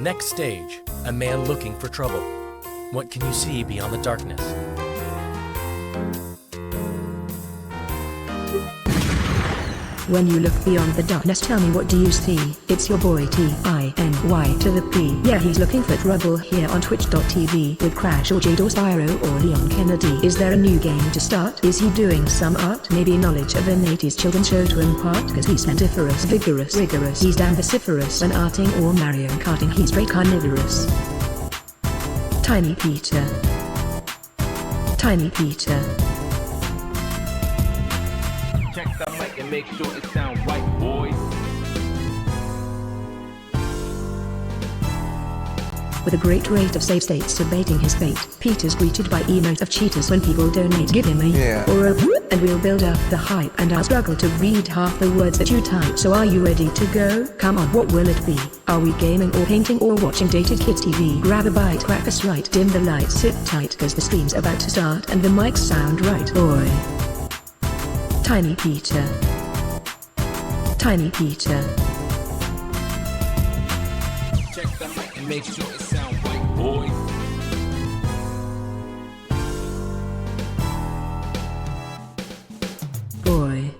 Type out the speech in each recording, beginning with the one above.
Next stage, a man looking for trouble. What can you see beyond the darkness? When you look beyond the darkness, tell me, what do you see? It's your boy T-I-N-Y to the P. Yeah, he's looking for trouble here on twitch.tv with Crash or Jade or Spyro or Leon Kennedy. Is there a new game to start? Is he doing some art? Maybe knowledge of an 80s children's show to impart? Cause he's spentiferous, vigorous, rigorous. He's damn vociferous. When arting or Mario Karting, he's straight carnivorous. Tiny Peter. Tiny Peter. Check the mic and make sure it sound right, boys. With a great rate of save states debating his fate, Peter's greeted by emote of cheaters when people donate. Give him a or a and we'll build up the hype, and I'll struggle to read half the words that you type. So are you ready to go? Come on, what will it be? Are we gaming or painting or watching dated kids TV? Grab a bite, crack a sprite, dim the lights, sit tight, cause the stream's about to start and the mics sound right, boy. Tiny Peter. Tiny Peter. Check the mic and make sure it sound right, boys. Boy.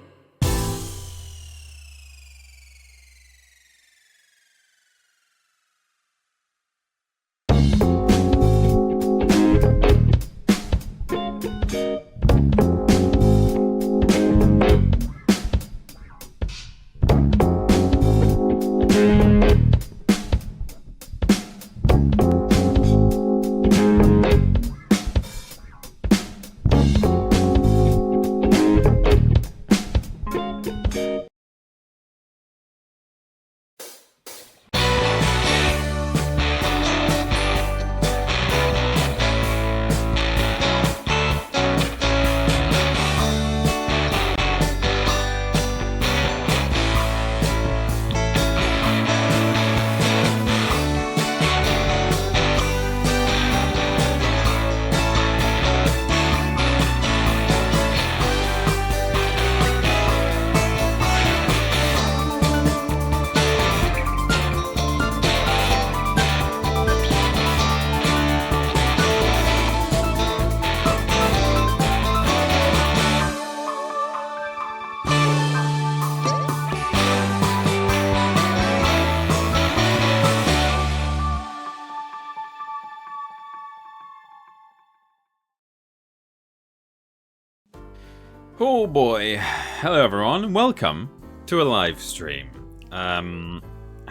Oh boy. Hello everyone, welcome to a live stream. How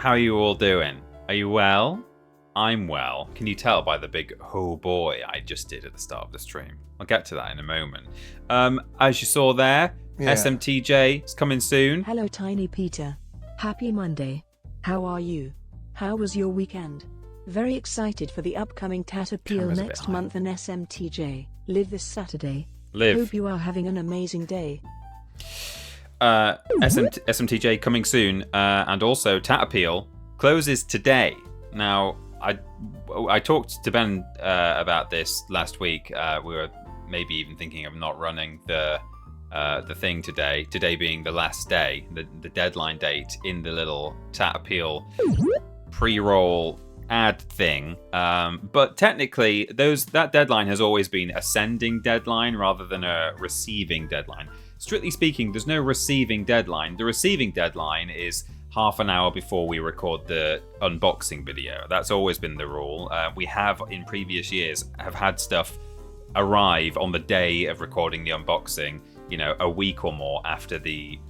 are you all doing? Are you well? I'm well. Can you tell by the big oh boy I just did at the start of the stream? I'll get to that in a moment. As you saw there, SMTJ is coming soon. Hello Tiny Peter. Happy Monday. How are you? How was your weekend? Very excited for the upcoming Tat Appeal next month and SMTJ. Live this Saturday. Live. Hope you are having an amazing day. SMTJ coming soon, and also Tat Appeal closes today. Now, I talked to Ben about this last week. We were maybe even thinking of not running the thing today. Today being the last day, the deadline date in the little Tat Appeal pre-roll ad thing, but technically that deadline has always been ascending deadline rather than a receiving deadline. Strictly speaking, there's no receiving deadline. The receiving deadline is half an hour before we record the unboxing video. That's always been the rule. We have in previous years have had stuff arrive on the day of recording the unboxing, you know, a week or more after the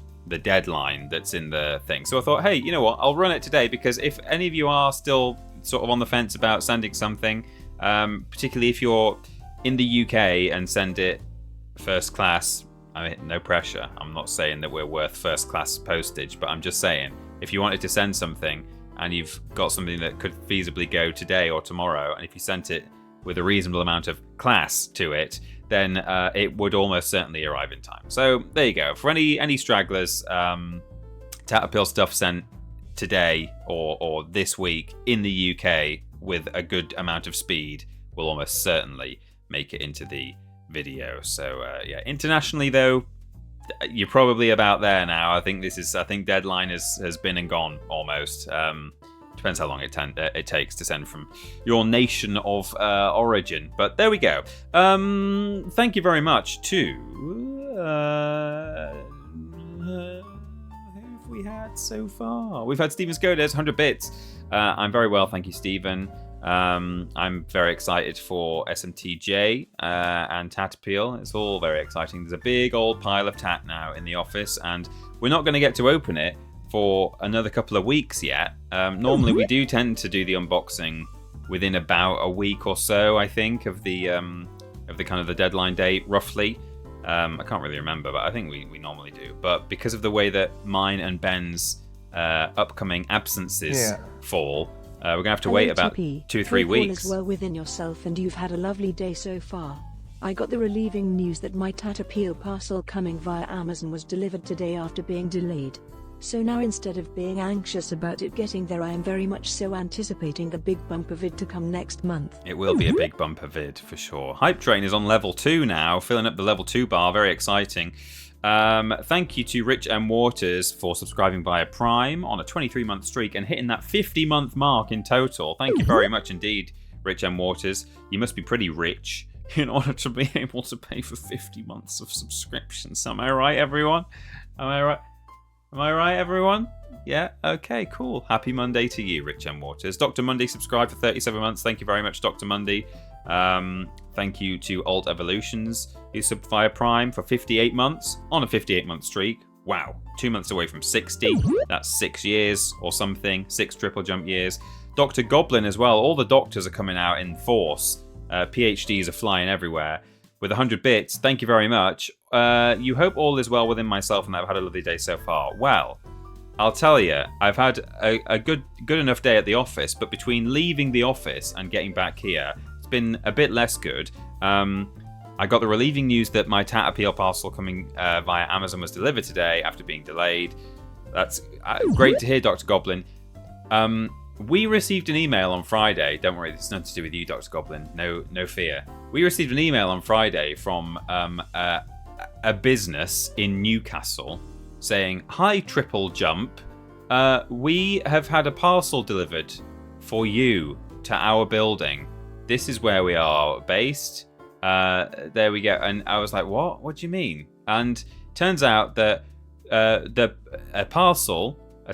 deadline that's in the thing. So I thought, hey, you know what, I'll run it today, because if any of you are still sort of on the fence about sending something, particularly if you're in the UK and send it first class, I mean, no pressure. I'm not saying that we're worth first class postage, but I'm just saying, if you wanted to send something and you've got something that could feasibly go today or tomorrow, and if you sent it with a reasonable amount of class to it, then it would almost certainly arrive in time. So there you go. For any stragglers, Tat Appeal stuff sent today or this week in the UK with a good amount of speed will almost certainly make it into the video. So yeah, internationally though, you're probably about there now. I think deadline has been and gone almost. Depends how long it takes to send from your nation of origin. But there we go. Thank you very much to... who have we had so far? We've had Steven Skodes, 100 bits. I'm very well, thank you, Stephen. I'm very excited for SMTJ and Tat Appeal. It's all very exciting. There's a big old pile of tat now in the office, and we're not going to get to open it for another couple of weeks yet. Normally we do tend to do the unboxing within about a week or so, I think, of the kind of the deadline date, roughly. I can't really remember, but I think we normally do. But because of the way that mine and Ben's upcoming absences fall, we're going to have to wait about 2-3 weeks. All is well within yourself and you've had a lovely day so far. I got the relieving news that my Tat Appeal parcel coming via Amazon was delivered today after being delayed. So now instead of being anxious about it getting there, I am very much so anticipating a big bumper vid to come next month. It will be a big bumper vid for sure. Hype Train is on level 2 now, filling up the level 2 bar. Very exciting. Thank you to Rich M. Waters for subscribing via Prime on a 23-month streak and hitting that 50-month mark in total. Thank you very much indeed, Rich M. Waters. You must be pretty rich in order to be able to pay for 50 months of subscriptions. Am I right, everyone? Am I right? Am I right, everyone? Yeah? Okay, cool. Happy Monday to you, Rich M. Waters. Dr. Mundy subscribed for 37 months. Thank you very much, Dr. Mundy. Thank you to Alt Evolutions, who subbed via Prime for 58 months on a 58-month streak. Wow. 2 months away from 60. That's 6 years or something. 6 triple jump years. Dr. Goblin as well. All the doctors are coming out in force. PhDs are flying everywhere. With 100 bits, thank you very much. You hope all is well within myself and that I've had a lovely day so far. Well, I'll tell you, I've had a good enough day at the office, but between leaving the office and getting back here, it's been a bit less good. I got the relieving news that my Tat Appeal parcel coming via Amazon was delivered today after being delayed. That's great to hear, Dr. Goblin. We received an email on Friday. Don't worry, this is nothing to do with you, Dr. Goblin. No fear. We received an email on Friday from a business in Newcastle saying, "Hi, TripleJump. We have had a parcel delivered for you to our building. This is where we are based." There we go. And I was like, "What? What do you mean?" And turns out that a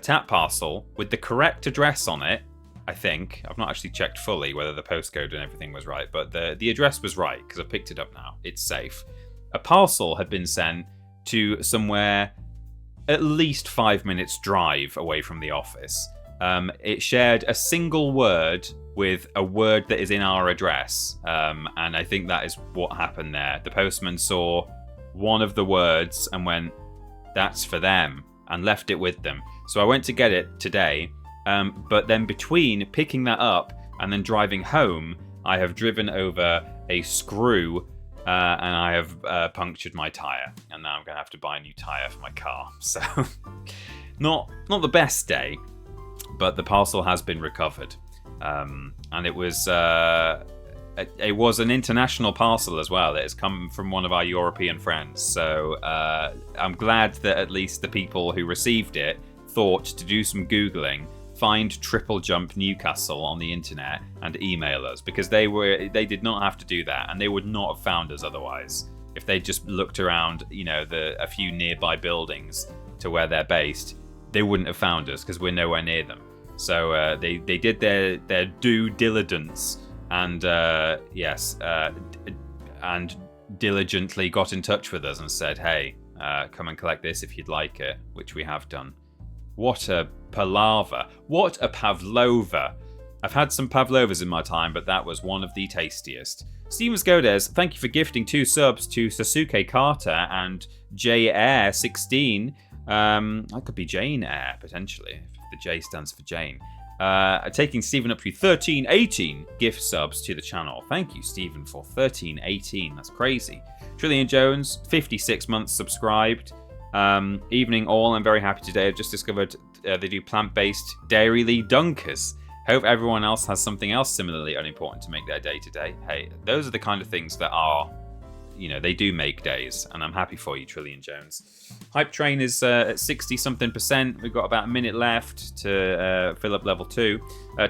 TAP parcel with the correct address on it, I think. I've not actually checked fully whether the postcode and everything was right, but the address was right because I picked it up now. It's safe. A parcel had been sent to somewhere at least 5 minutes drive away from the office. It shared a single word with a word that is in our address, and I think that is what happened there. The postman saw one of the words and went, "That's for them," and left it with them. So I went to get it today, but then between picking that up and then driving home, I have driven over a screw and I have punctured my tyre, and now I'm going to have to buy a new tyre for my car. So not the best day, but the parcel has been recovered, and it was an international parcel as well. It has come from one of our European friends, so I'm glad that at least the people who received it thought to do some Googling, find TripleJump Newcastle on the internet and email us, because they did not have to do that, and they would not have found us otherwise. If they just looked around, a few nearby buildings to where they're based, they wouldn't have found us because we're nowhere near them. So they did their due diligence and and diligently got in touch with us and said, "Hey, come and collect this if you'd like it," which we have done. What a palaver. What a pavlova. I've had some pavlovas in my time, but that was one of the tastiest. Steven Skodes, thank you for gifting 2 subs to Sasuke Carter and J Air 16. That could be Jane Air, potentially, if the J stands for Jane. Taking Stephen up to 1318 gift subs to the channel. Thank you, Stephen, for 1318. That's crazy. Trillian Jones, 56 months subscribed. Evening all, I'm very happy today. I've just discovered they do plant-based dairy dunkers. Hope everyone else has something else similarly unimportant to make their day today. Hey, those are the kind of things that are, they do make days, and I'm happy for you, Trillion Jones. Hype Train is at 60-something%. We've got about a minute left to fill up level 2.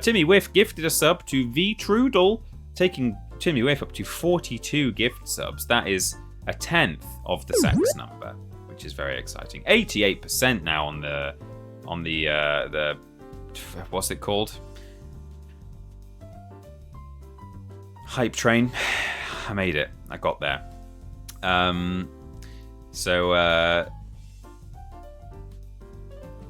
Timmy Whiff gifted a sub to V Trudel, taking Timmy Whiff up to 42 gift subs. That is a 10th of the sex number, which is very exciting. 88% now on the what's it called? Hype Train. I made it. I got there.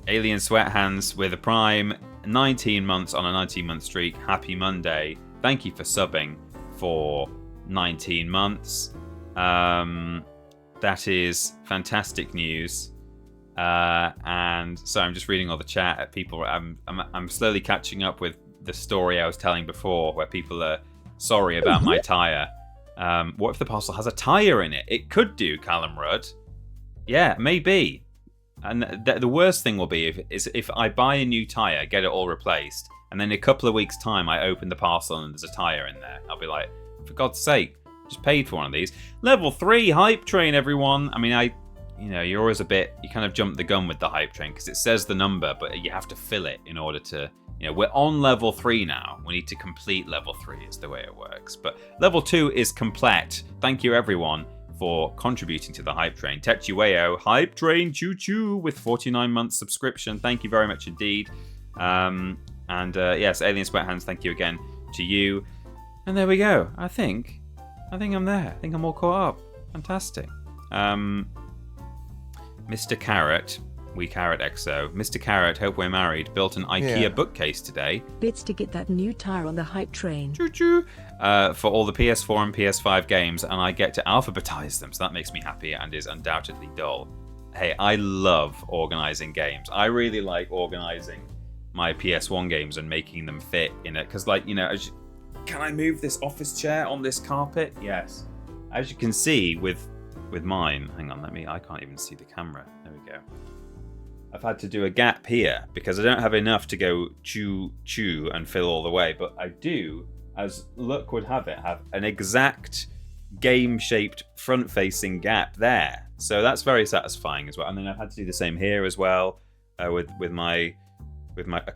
Alien Sweat Hands with a Prime, 19 months on a 19-month streak. Happy Monday. Thank you for subbing for 19 months. That is fantastic news. And so I'm just reading all the chat at people. I'm slowly catching up with the story I was telling before, where people are sorry about my tire. What if the parcel has a tire in it? It could do, Callum Rudd. Yeah, maybe. And the worst thing will be if I buy a new tire, get it all replaced, and then in a couple of weeks' time I open the parcel and there's a tire in there. I'll be like, for God's sake, just paid for one of these. Level 3 Hype Train, everyone. I mean, you're always you kind of jump the gun with the Hype Train because it says the number, but you have to fill it in order to, we're on level 3 now. We need to complete level 3 is the way it works. But level 2 is complete. Thank you, everyone, for contributing to the Hype Train. Techueo, Hype Train, choo-choo, with 49 months subscription. Thank you very much indeed. Yes, Alien Sweathands, thank you again to you. And there we go. I think I'm there. I think I'm all caught up. Fantastic. Mr. Carrot, we Carrot XO. Mr. Carrot, hope we're married, built an IKEA bookcase today. Bits to get that new tire on the Hype Train. Choo-choo. For all the PS4 and PS5 games, and I get to alphabetize them, so that makes me happy and is undoubtedly dull. Hey, I love organizing games. I really like organizing my PS1 games and making them fit in it, because can I move this office chair on this carpet? Yes. As you can see with mine, hang on, I can't even see the camera. There we go. I've had to do a gap here because I don't have enough to go chew and fill all the way, but I do, as luck would have it, have an exact game-shaped front-facing gap there. So that's very satisfying as well. And then I've had to do the same here as well with a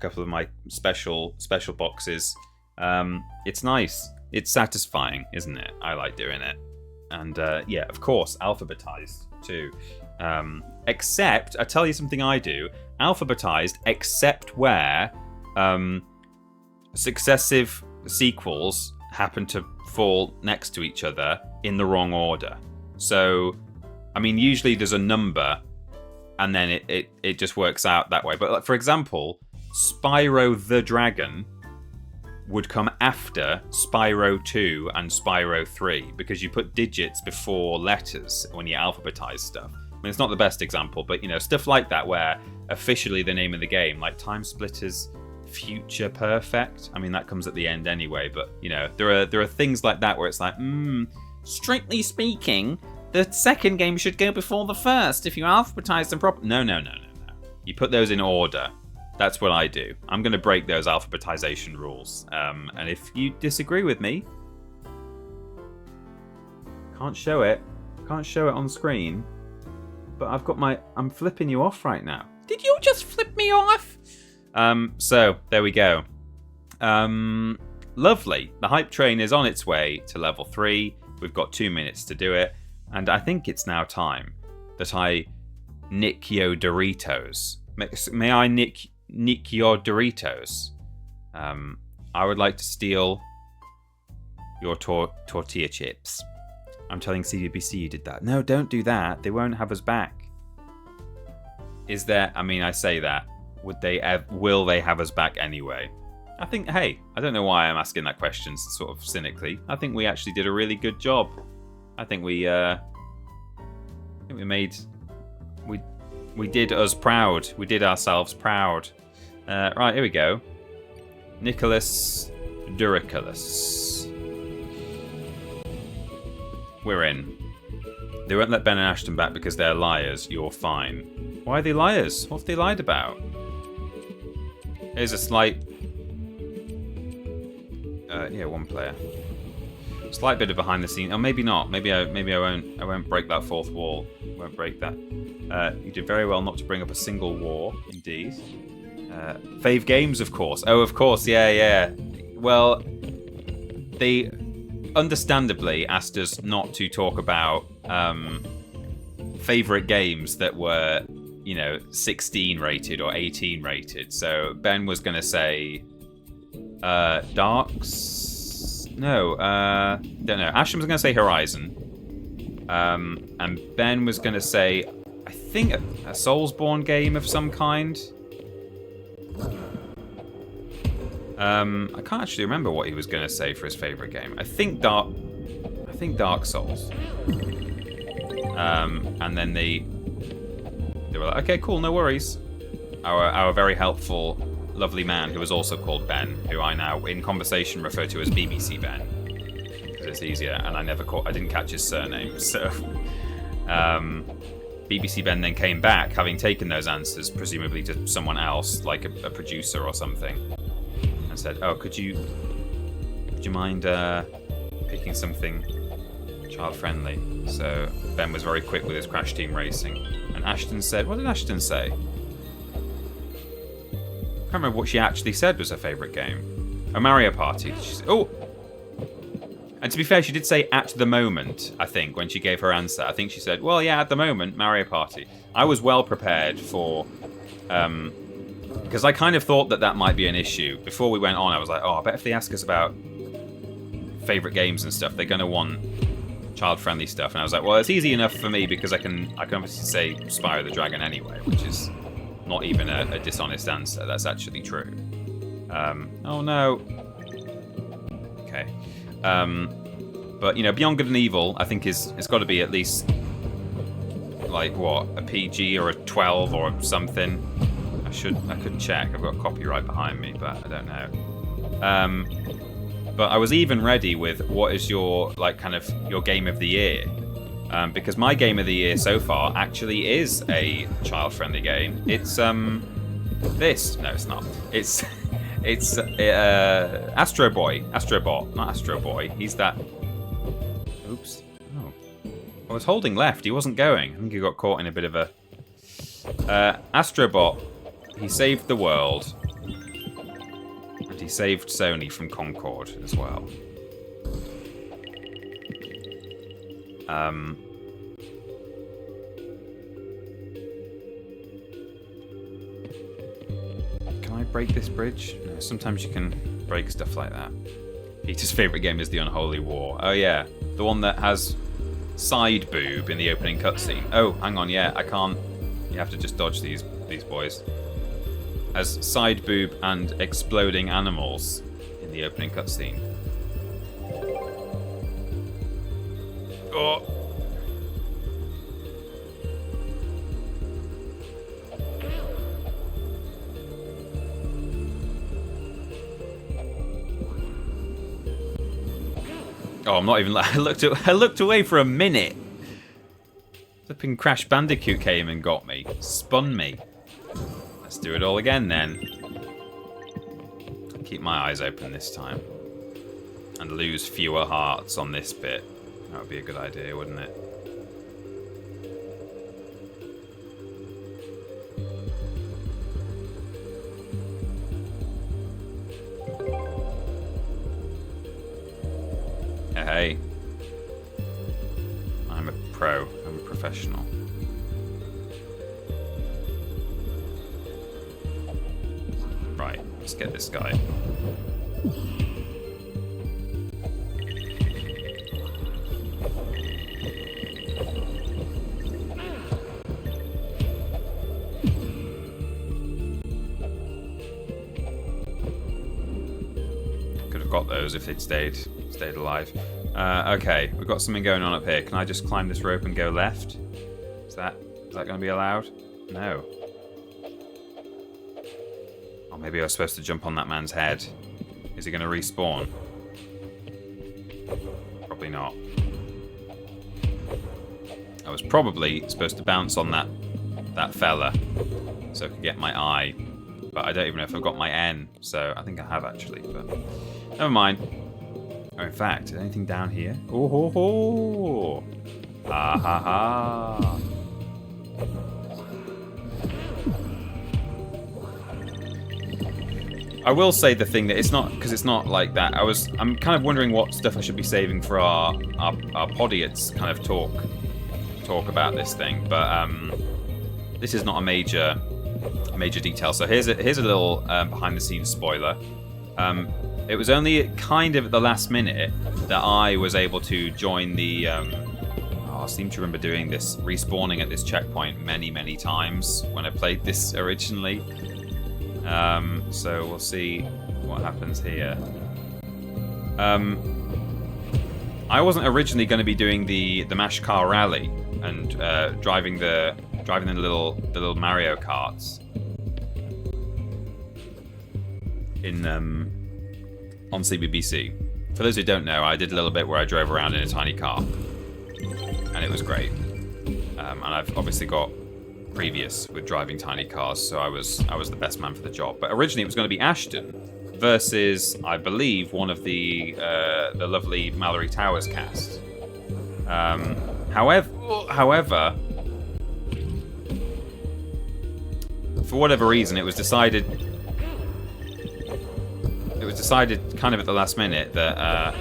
couple of my special boxes. It's nice. It's satisfying, isn't it? I like doing it. And of course, alphabetized too. Except, I tell you something I do. Alphabetized, except where successive sequels happen to fall next to each other in the wrong order. So, I mean, usually there's a number, and then it just works out that way. But like, for example, Spyro the Dragon would come after Spyro 2 and Spyro 3 because you put digits before letters when you alphabetize stuff. I mean, it's not the best example, but stuff like that where officially the name of the game, like Time Splitters Future Perfect, I mean, that comes at the end anyway, but there are things like that where it's like, strictly speaking, the second game should go before the first if you alphabetize them properly. No. You put those in order. That's what I do. I'm going to break those alphabetization rules. And if you disagree with me, can't show it on screen, but I'm flipping you off right now. Did you just flip me off? So there we go. Lovely. The Hype Train is on its way to level 3. We've got 2 minutes to do it. And I think it's now time that I nick your Doritos. May I nick your Doritos? I would like to steal your tortilla chips. I'm telling CBBC you did that. No, don't do that. They won't have us back. Is there? I mean, I say that. Will they have us back anyway? I think. Hey, I don't know why I'm asking that question sort of cynically. I think we actually did a really good job. I think we did us proud. We did ourselves proud. Right, here we go. Nicholas Duriculus. We're in. They won't let Ben and Ashton back because they're liars. You're fine. Why are they liars? What have they lied about? Here's a slight... one player. Slight bit of behind the scenes. Oh, maybe not. Maybe I won't break that fourth wall. Won't break that. You did very well not to bring up a single war, indeed. Fave games, of course. Oh, of course. Yeah. Well, they understandably asked us not to talk about favorite games that were, 16 rated or 18 rated. So Ben was going to say Darks. No, don't know. Ashton was going to say Horizon. And Ben was going to say, I think, a Soulsborne game of some kind. I can't actually remember what he was going to say for his favourite game. I think Dark Souls. And then they were like, okay, cool, no worries. Our very helpful, lovely man who was also called Ben, who I now in conversation refer to as BBC Ben because it's easier, and I didn't catch his surname. So BBC Ben then came back, having taken those answers presumably to someone else, like a producer or something, and said, "Oh, could you mind picking something child-friendly?" So Ben was very quick with his Crash Team Racing, and Ashton said, "What did Ashton say?" I can't remember what she actually said was her favourite game. Oh, Mario Party. Oh! And to be fair, she did say at the moment, I think, when she gave her answer. I think she said, well, yeah, at the moment, Mario Party. I was well prepared for... because I kind of thought that might be an issue. Before we went on, I was like, I bet if they ask us about favourite games and stuff, they're going to want child-friendly stuff. And I was like, well, it's easy enough for me because I can obviously say Spyro the Dragon anyway, which is... not even a dishonest answer. That's actually true. Oh no. Okay. But Beyond Good and Evil, I think it's got to be at least like what, a PG or a 12 or something. I could check. I've got copyright behind me, but I don't know. But I was even ready with what is your your game of the year. Because my game of the year so far actually is a child-friendly game. It's this. No, it's not. It's Astrobot, not Astro Boy. He's that. Oops. Oh, I was holding left. He wasn't going. I think he got caught in a bit of a. Astrobot. He saved the world, and he saved Sony from Concord as well. Can I break this bridge? No, sometimes you can break stuff like that. Peter's favourite game is The Unholy War. Oh yeah, the one that has side boob in the opening cutscene. Oh, hang on, yeah, I can't. You have to just dodge these boys. As side boob and exploding animals in the opening cutscene. Oh. Oh, I'm not even. I looked away for a minute. Flipping Crash Bandicoot came and got me, spun me. Let's do it all again then. I'll keep my eyes open this time, and lose fewer hearts on this bit. That would be a good idea, wouldn't it? Hey. I'm a pro. I'm a professional. Right, let's get this guy. Got those if they'd stayed alive. Okay, we've got something going on up here. Can I just climb this rope and go left? Is that going to be allowed? No. Or maybe I was supposed to jump on that man's head. Is he going to respawn? Probably not. I was probably supposed to bounce on that fella so I could get my eye. But I don't even know if I've got my N, so I think I have actually, but never mind. Oh, in fact, anything down here? Oh ho ho! Ah ha ha! I will say the thing that it's not like that. I'm kind of wondering what stuff I should be saving for our podiots kind of talk about this thing, but this is not a major detail. So here's a little behind the scenes spoiler. It was only kind of at the last minute that I was able to join the. I seem to remember doing this, respawning at this checkpoint many times when I played this originally. So we'll see what happens here. I wasn't originally going to be doing the MASH car rally and driving the little Mario karts in on CBBC. For those who don't know, I did a little bit where I drove around in a tiny car, and it was great. And I've obviously got previous with driving tiny cars, so I was the best man for the job. But originally it was going to be Ashton versus, I believe, one of the lovely Mallory Towers cast. However, for whatever reason, it was decided kind of at the last minute that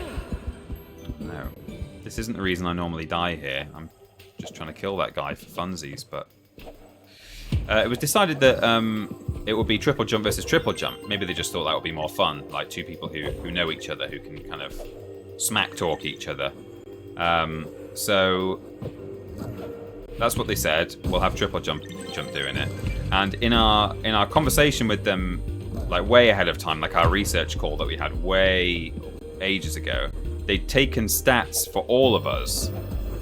no, this isn't the reason I normally die here. I'm just trying to kill that guy for funsies, but it was decided that it would be TripleJump versus TripleJump. Maybe they just thought that would be more fun, like two people who know each other, who can kind of smack talk each other. So that's what they said. We'll have TripleJump doing it. And in our conversation with them, like way ahead of time, like our research call that we had way ages ago, they'd taken stats for all of us.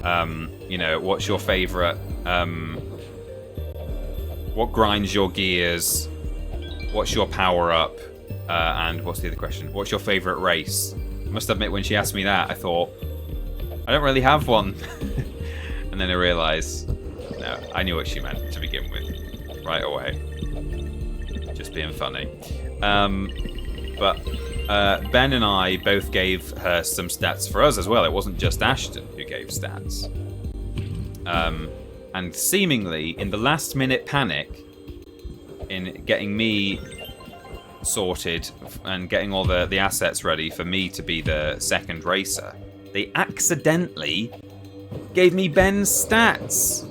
What's your favorite? What grinds your gears? What's your power up? And what's the other question? What's your favorite race? I must admit, when she asked me that, I thought, I don't really have one. And then I realised, no, I knew what she meant to begin with, right away. Just being funny. But Ben and I both gave her some stats for us as well. It wasn't just Ashton who gave stats. And seemingly, in the last-minute panic, in getting me sorted and getting all the assets ready for me to be the second racer, they accidentally gave me Ben's stats.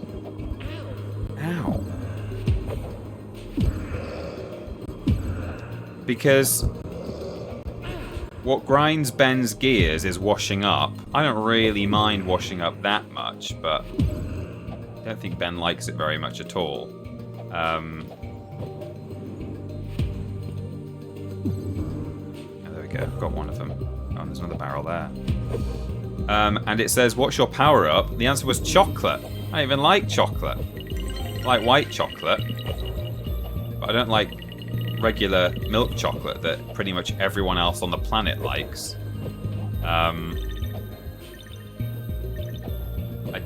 Ow. Because what grinds Ben's gears is washing up. I don't really mind washing up that much, but I don't think Ben likes it very much at all. Oh, there we go. I've got one of them. Oh, there's another barrel there. And it says, what's your power up? The answer was chocolate. I don't even like chocolate. I like white chocolate. But I don't like regular milk chocolate that pretty much everyone else on the planet likes. I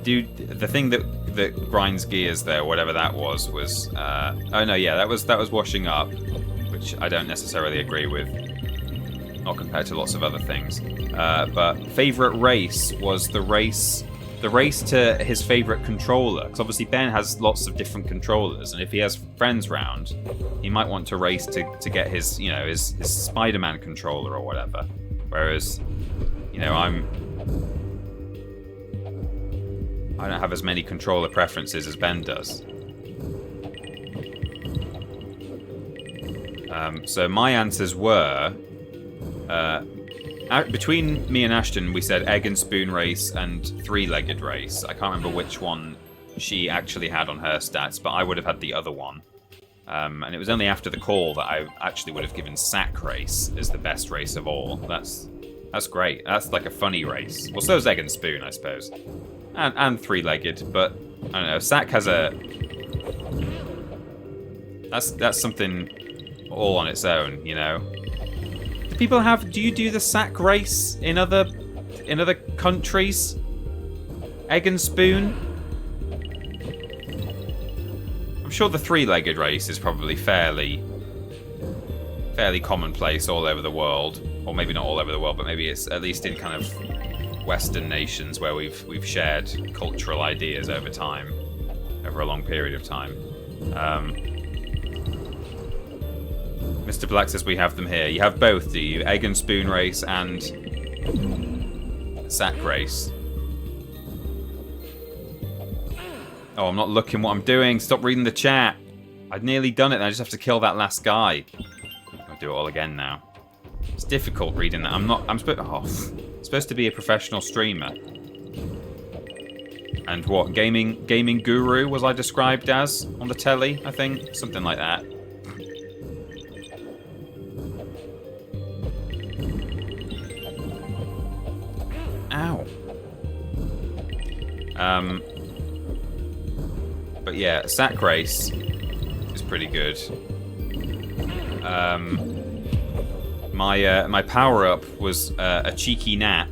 do. The thing that grinds gears there, whatever that was oh no, yeah, that was washing up, which I don't necessarily agree with, not compared to lots of other things. But favorite race was the race to his favorite controller, because obviously Ben has lots of different controllers, and if he has friends round, he might want to race to get his his Spider-Man controller or whatever. Whereas, I don't have as many controller preferences as Ben does. So my answers were, between me and Ashton, we said egg and spoon race and three-legged race. I can't remember which one she actually had on her stats, but I would have had the other one. And it was only after the call that I actually would have given sack race as the best race of all. That's great. That's like a funny race. Well, so is egg and spoon, I suppose. And three-legged, but I don't know. Sack has that's something all on its own, Do you do the sack race in other countries? Egg and spoon? I'm sure the three-legged race is probably fairly commonplace all over the world. or maybe not all over the world, but maybe it's at least in kind of Western nations where we've shared cultural ideas over time, over a long period of time. Mr. Black says we have them here. You have both, do you? Egg and spoon race and sack race. Oh, I'm not looking what I'm doing. Stop reading the chat. I'd nearly done it, and I just have to kill that last guy. I'll do it all again now. It's difficult reading that. I'm supposed to be a professional streamer. And what, gaming guru was I described as on the telly, I think? Something like that. Ow. But yeah, sack race is pretty good. My power-up was a cheeky nap.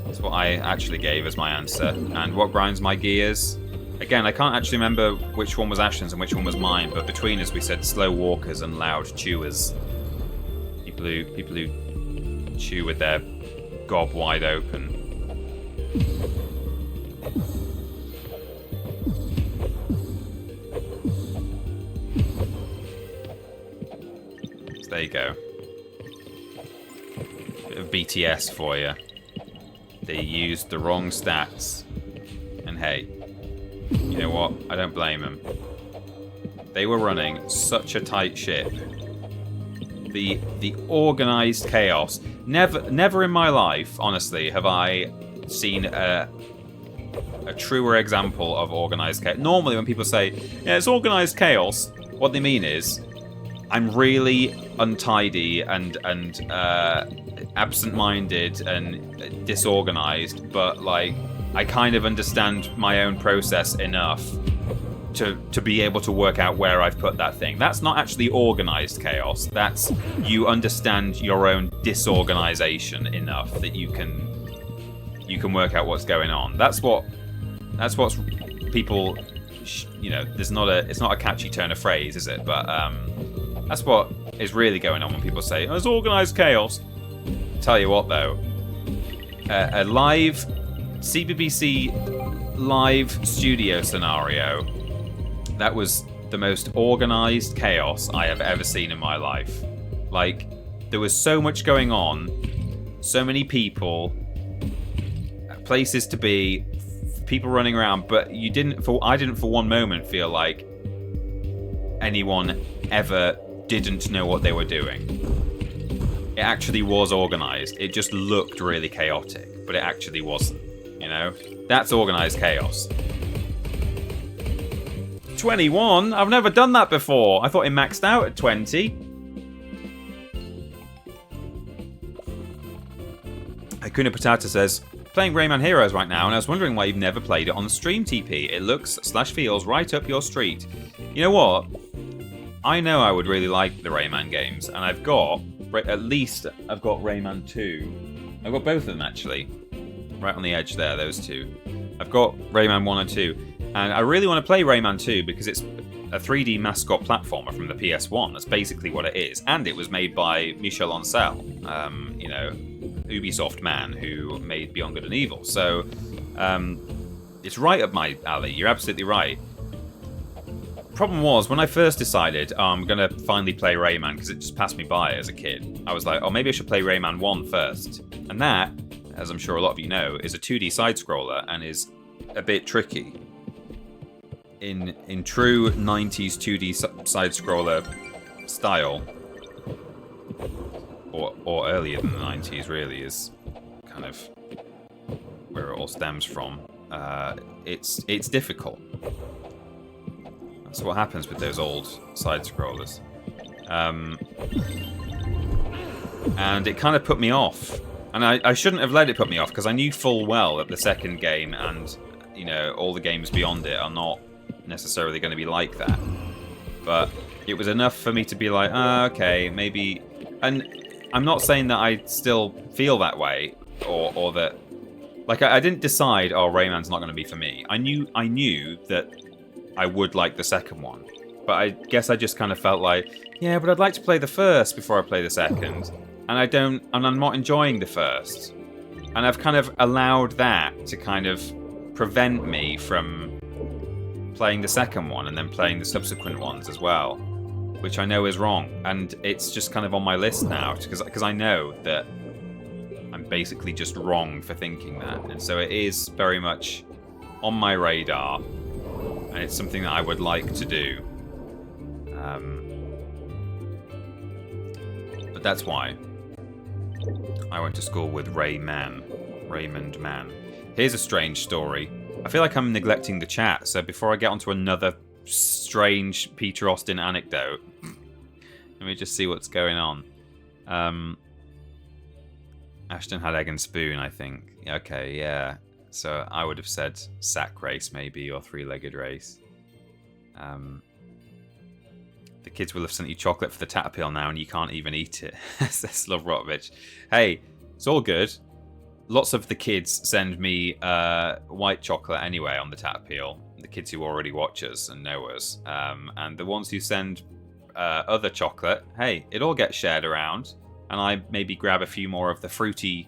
That's what I actually gave as my answer. And what grinds my gears? Again, I can't actually remember which one was Ashton's and which one was mine, but between us we said slow walkers and loud chewers. People who chew with their gob wide open. So there you go. Bit of BTS for you. They used the wrong stats. And hey, you know what? I don't blame them. They were running such a tight ship. The organized chaos. Never in my life, honestly, have I seen a truer example of organized chaos. Normally when people say, yeah, it's organized chaos, what they mean is, I'm really untidy and absent-minded and disorganized, but like I kind of understand my own process enough to be able to work out where I've put that thing. That's not actually organized chaos. That's you understand your own disorganization enough that you can work out what's going on. That's what's people, you know. It's not a catchy turn of phrase, is it? But that's what is really going on when people say, oh, it's organized chaos. Tell you what, though, a live CBBC live studio scenario, that was the most organized chaos I have ever seen in my life. Like, there was so much going on, so many people, places to be, people running around, but I didn't for one moment feel like anyone ever didn't know what they were doing. It actually was organized. It just looked really chaotic, but it actually wasn't, you know? That's organized chaos. 21? I've never done that before. I thought it maxed out at 20. Hakuna Patata says, playing Rayman Heroes right now, and I was wondering why you've never played it on the stream, TP. It looks/feels right up your street. You know what? I know I would really like the Rayman games, and I've got Rayman 2. I've got both of them, actually. Right on the edge there, those two. I've got Rayman 1 and 2. And I really want to play Rayman 2 because it's a 3D mascot platformer from the PS1. That's basically what it is. And it was made by Michel Ancel, you know, Ubisoft man who made Beyond Good and Evil. So it's right up my alley. You're absolutely right. Problem was, when I first decided, I'm going to finally play Rayman because it just passed me by as a kid, I was like, oh, maybe I should play Rayman 1 first. And that, as I'm sure a lot of you know, is a 2D side-scroller and is a bit tricky. In true 90s 2D side-scroller style, or earlier than the 90s really, is kind of where it all stems from. It's difficult. That's what happens with those old side-scrollers. And it kind of put me off. And I shouldn't have let it put me off, because I knew full well that the second game and, you know, all the games beyond it are not necessarily going to be like that. But it was enough for me to be like, okay, maybe. And I'm not saying that I still feel that way, or that, like, I didn't decide, oh, Rayman's not going to be for me. I knew that I would like the second one, but I guess I just kind of felt like, yeah, but I'd like to play the first before I play the second. and I'm not enjoying the first. And I've kind of allowed that to kind of prevent me from playing the second one and then playing the subsequent ones as well, which I know is wrong. And it's just kind of on my list now because I know that I'm basically just wrong for thinking that. And so it is very much on my radar, and it's something that I would like to do. But that's why I went to school with Raymond Mann. Here's a strange story. I feel like I'm neglecting the chat, so before I get onto another strange Peter Austin anecdote, let me just see what's going on. Ashton had egg and spoon, I think. Okay, yeah. So I would have said sack race, maybe, or three-legged race. The kids will have sent you chocolate for the Tatapil now, and you can't even eat it. Says Love Rotovich. Hey, it's all good. Lots of the kids send me white chocolate anyway on the Tatapil. The kids who already watch us and know us. And the ones who send other chocolate, hey, it all gets shared around. And I maybe grab a few more of the fruity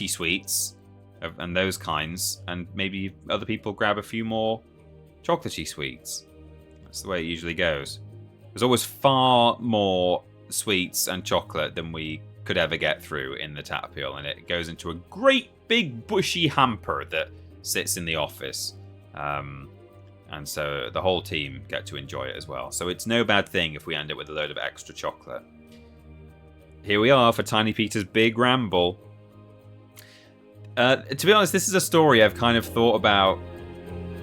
sweets and those kinds. And maybe other people grab a few more chocolatey sweets. That's the way it usually goes. There's always far more sweets and chocolate than we could ever get through in the Tatapil, and it goes into a great big bushy hamper that sits in the office. And so the whole team get to enjoy it as well. So it's no bad thing if we end up with a load of extra chocolate. Here we are for Tiny Peter's big ramble. To be honest, this is a story I've kind of thought about.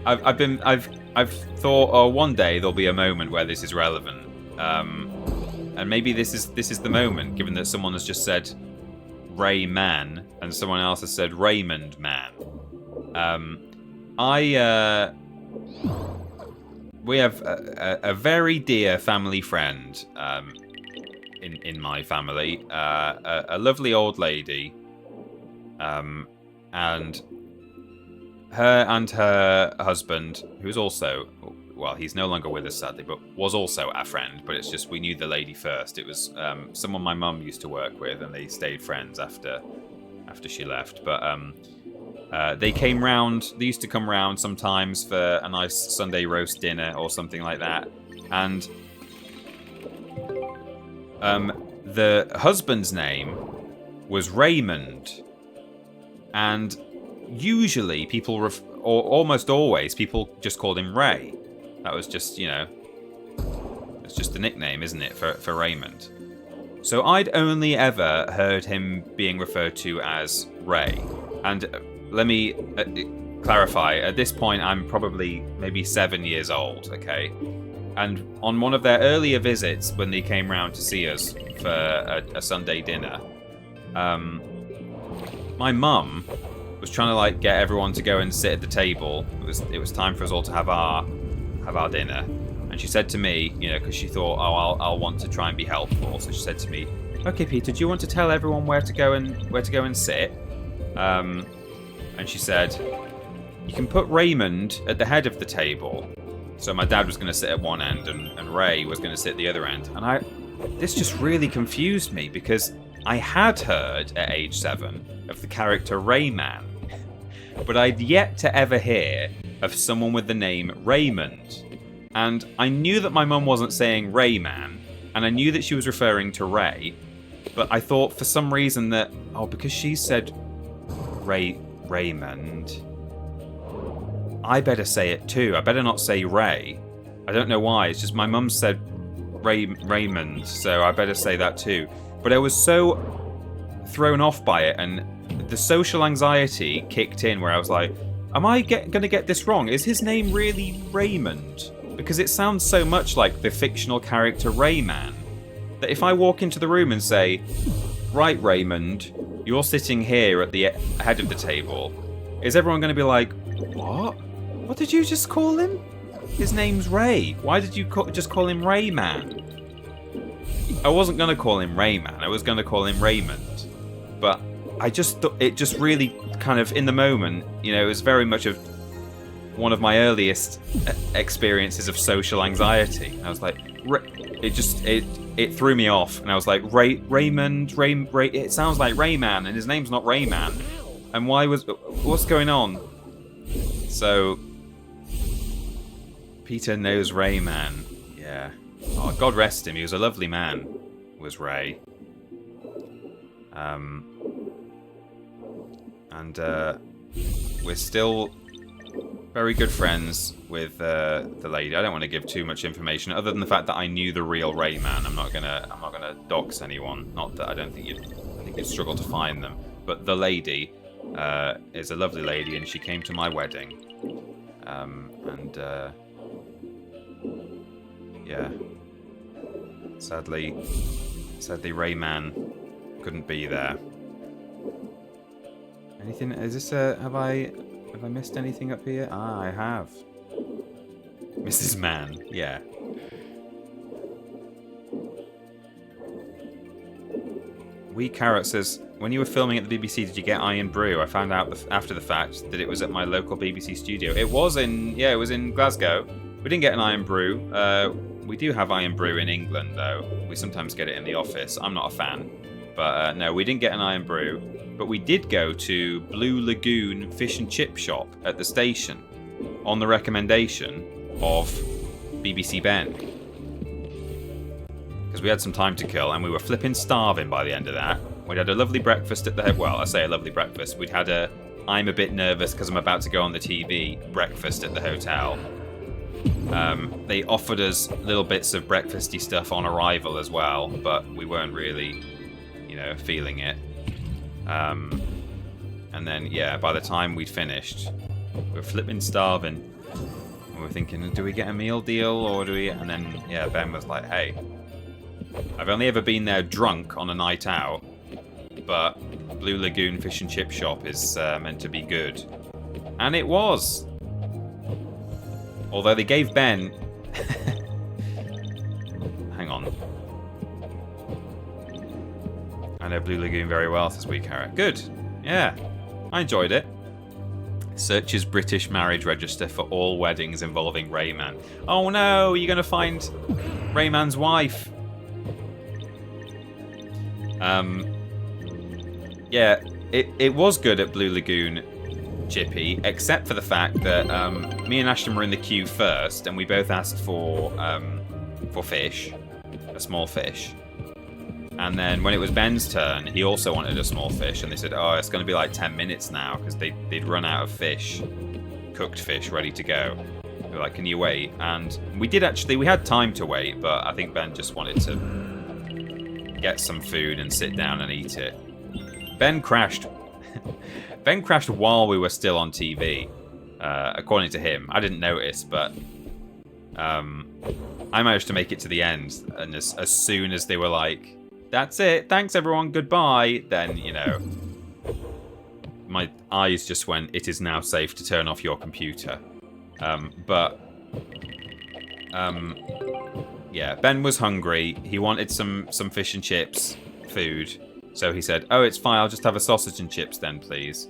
I've thought, oh, one day there'll be a moment where this is relevant, and maybe this is the moment, given that someone has just said Ray Man and someone else has said Raymond Man. We have a very dear family friend in my family, a lovely old lady, and her and her husband, who's also, well, he's no longer with us sadly, but was also our friend, but it's just we knew the lady first. It was someone my mum used to work with, and they stayed friends after she left. But they came round, they used to come round sometimes for a nice Sunday roast dinner or something like that. And the husband's name was Raymond. And usually people, or almost always, people just called him Ray. That was just, it's just a nickname, isn't it, for Raymond. So I'd only ever heard him being referred to as Ray. And let me clarify, at this point I'm probably maybe 7 years old, okay? And on one of their earlier visits, when they came round to see us for a Sunday dinner, my mum was trying to get everyone to go and sit at the table. It was time for us all to have our dinner, and she said to me, because she thought, oh, I'll want to try and be helpful. So she said to me, "Okay, Peter, do you want to tell everyone where to go and sit?" And she said, "You can put Raymond at the head of the table." So my dad was going to sit at one end, and Ray was going to sit at the other end. And this just really confused me, because I had heard at age 7 of the character Rayman, but I'd yet to ever hear of someone with the name Raymond. And I knew that my mum wasn't saying Rayman, and I knew that she was referring to Ray, but I thought for some reason that, because she said Raymond, I better say it too. I better not say Ray. I don't know why, it's just my mum said Raymond, so I better say that too. But I was so thrown off by it, and the social anxiety kicked in where I was like, am I going to get this wrong? Is his name really Raymond? Because it sounds so much like the fictional character Rayman, that if I walk into the room and say, "Right, Raymond, you're sitting here at the head of the table," is everyone going to be like, "What? What did you just call him? His name's Ray. Why did you just call him Rayman?" I wasn't going to call him Rayman. I was going to call him Raymond. But I just thought it just really kind of, in the moment, it was very much of, one of my earliest experiences of social anxiety. And I was like, it threw me off, and I was like, Raymond, it sounds like Rayman, and his name's not Rayman. And what's going on? So, Peter knows Rayman. Yeah. Oh, God rest him. He was a lovely man, was Ray. And we're still very good friends with the lady. I don't want to give too much information, other than the fact that I knew the real Rayman. I'm not gonna dox anyone. Not that I think you'd struggle to find them. But the lady is a lovely lady, and she came to my wedding. Yeah. Sadly, Rayman couldn't be there. Anything? Is this have I missed anything up here? Ah, I have. Mrs. Mann, yeah. Wee Carrot says, when you were filming at the BBC, did you get Iron Brew? I found out after the fact that it was at my local BBC studio. It was in Glasgow. We didn't get an Iron Brew. We do have Iron Brew in England, though. We sometimes get it in the office. I'm not a fan. But no, we didn't get an Iron Brew. But we did go to Blue Lagoon Fish and Chip Shop at the station on the recommendation of BBC Ben. Because we had some time to kill, and we were flipping starving by the end of that. We'd had a lovely breakfast at the... Well, I say a lovely breakfast. We'd had a I'm a bit nervous because I'm about to go on the TV breakfast at the hotel. They offered us little bits of breakfasty stuff on arrival as well, but we weren't really, feeling it. And then, yeah, by the time we'd finished, we were flipping starving. We were thinking, do we get a meal deal or do we... And then, yeah, Ben was like, hey, I've only ever been there drunk on a night out, but Blue Lagoon Fish and Chip Shop is meant to be good. And it was. Although they gave Ben... Hang on. I know Blue Lagoon very well, says Wee Carrot. Good. Yeah. I enjoyed it. Searches British marriage register for all weddings involving Rayman. Oh no, you're going to find Rayman's wife. Yeah, it was good at Blue Lagoon, Chippy, except for the fact that me and Ashton were in the queue first, and we both asked for fish, a small fish. And then when it was Ben's turn, he also wanted a small fish, and they said, oh, it's going to be like 10 minutes now, because they'd run out of fish, cooked fish, ready to go. We were like, can you wait? And we had time to wait, but I think Ben just wanted to get some food and sit down and eat it. Ben crashed while we were still on TV, according to him. I didn't notice, but I managed to make it to the end, and as soon as they were like, that's it, thanks everyone, goodbye, then, my eyes just went, it is now safe to turn off your computer. Yeah, Ben was hungry. He wanted some fish and chips food. So he said, oh, it's fine, I'll just have a sausage and chips then, please.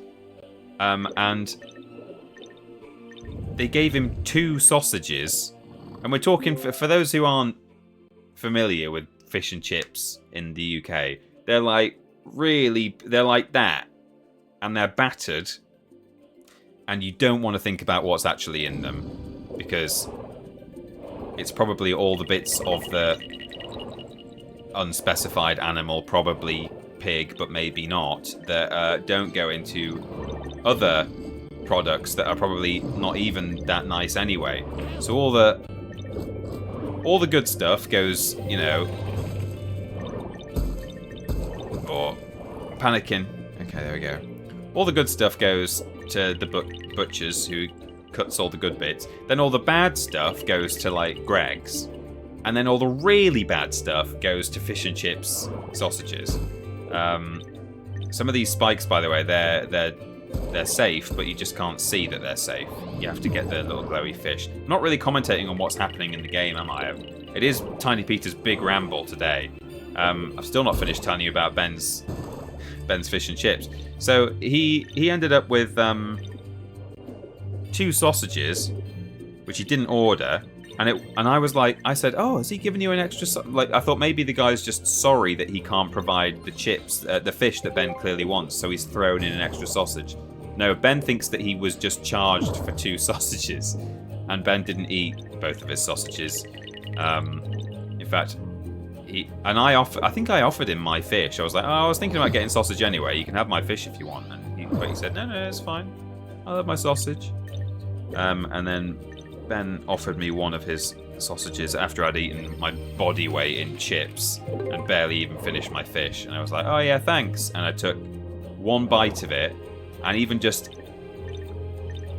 And they gave him 2 sausages. And we're talking, for those who aren't familiar with fish and chips in the UK, they're like that. And they're battered. And you don't want to think about what's actually in them. Because it's probably all the bits of the unspecified animal, probably pig, but maybe not, that don't go into other products that are probably not even that nice anyway. So all the good stuff goes, or panicking. Okay, there we go. All the good stuff goes to the butchers who cuts all the good bits. Then all the bad stuff goes to like Greg's. And then all the really bad stuff goes to fish and chips sausages. Some of these spikes, by the way, they're safe, but you just can't see that they're safe. You have to get the little glowy fish. I'm not really commentating on what's happening in the game, am I? It is Tiny Peter's big ramble today. I've still not finished telling you about Ben's fish and chips. So he ended up with 2 2 sausages, which he didn't order, and I was like, I said, oh, has he given you an extra? Like, I thought maybe the guy's just sorry that he can't provide the chips, the fish that Ben clearly wants, so he's thrown in an extra sausage. No, Ben thinks that he was just charged for 2 sausages, and Ben didn't eat both of his sausages. In fact, I think I offered him my fish. I was like, oh, I was thinking about getting sausage anyway. You can have my fish if you want. But he said, no, it's fine. I'll have my sausage. And then Ben offered me one of his sausages after I'd eaten my body weight in chips and barely even finished my fish. And I was like, oh yeah, thanks. And I took 1 bite of it, and even just,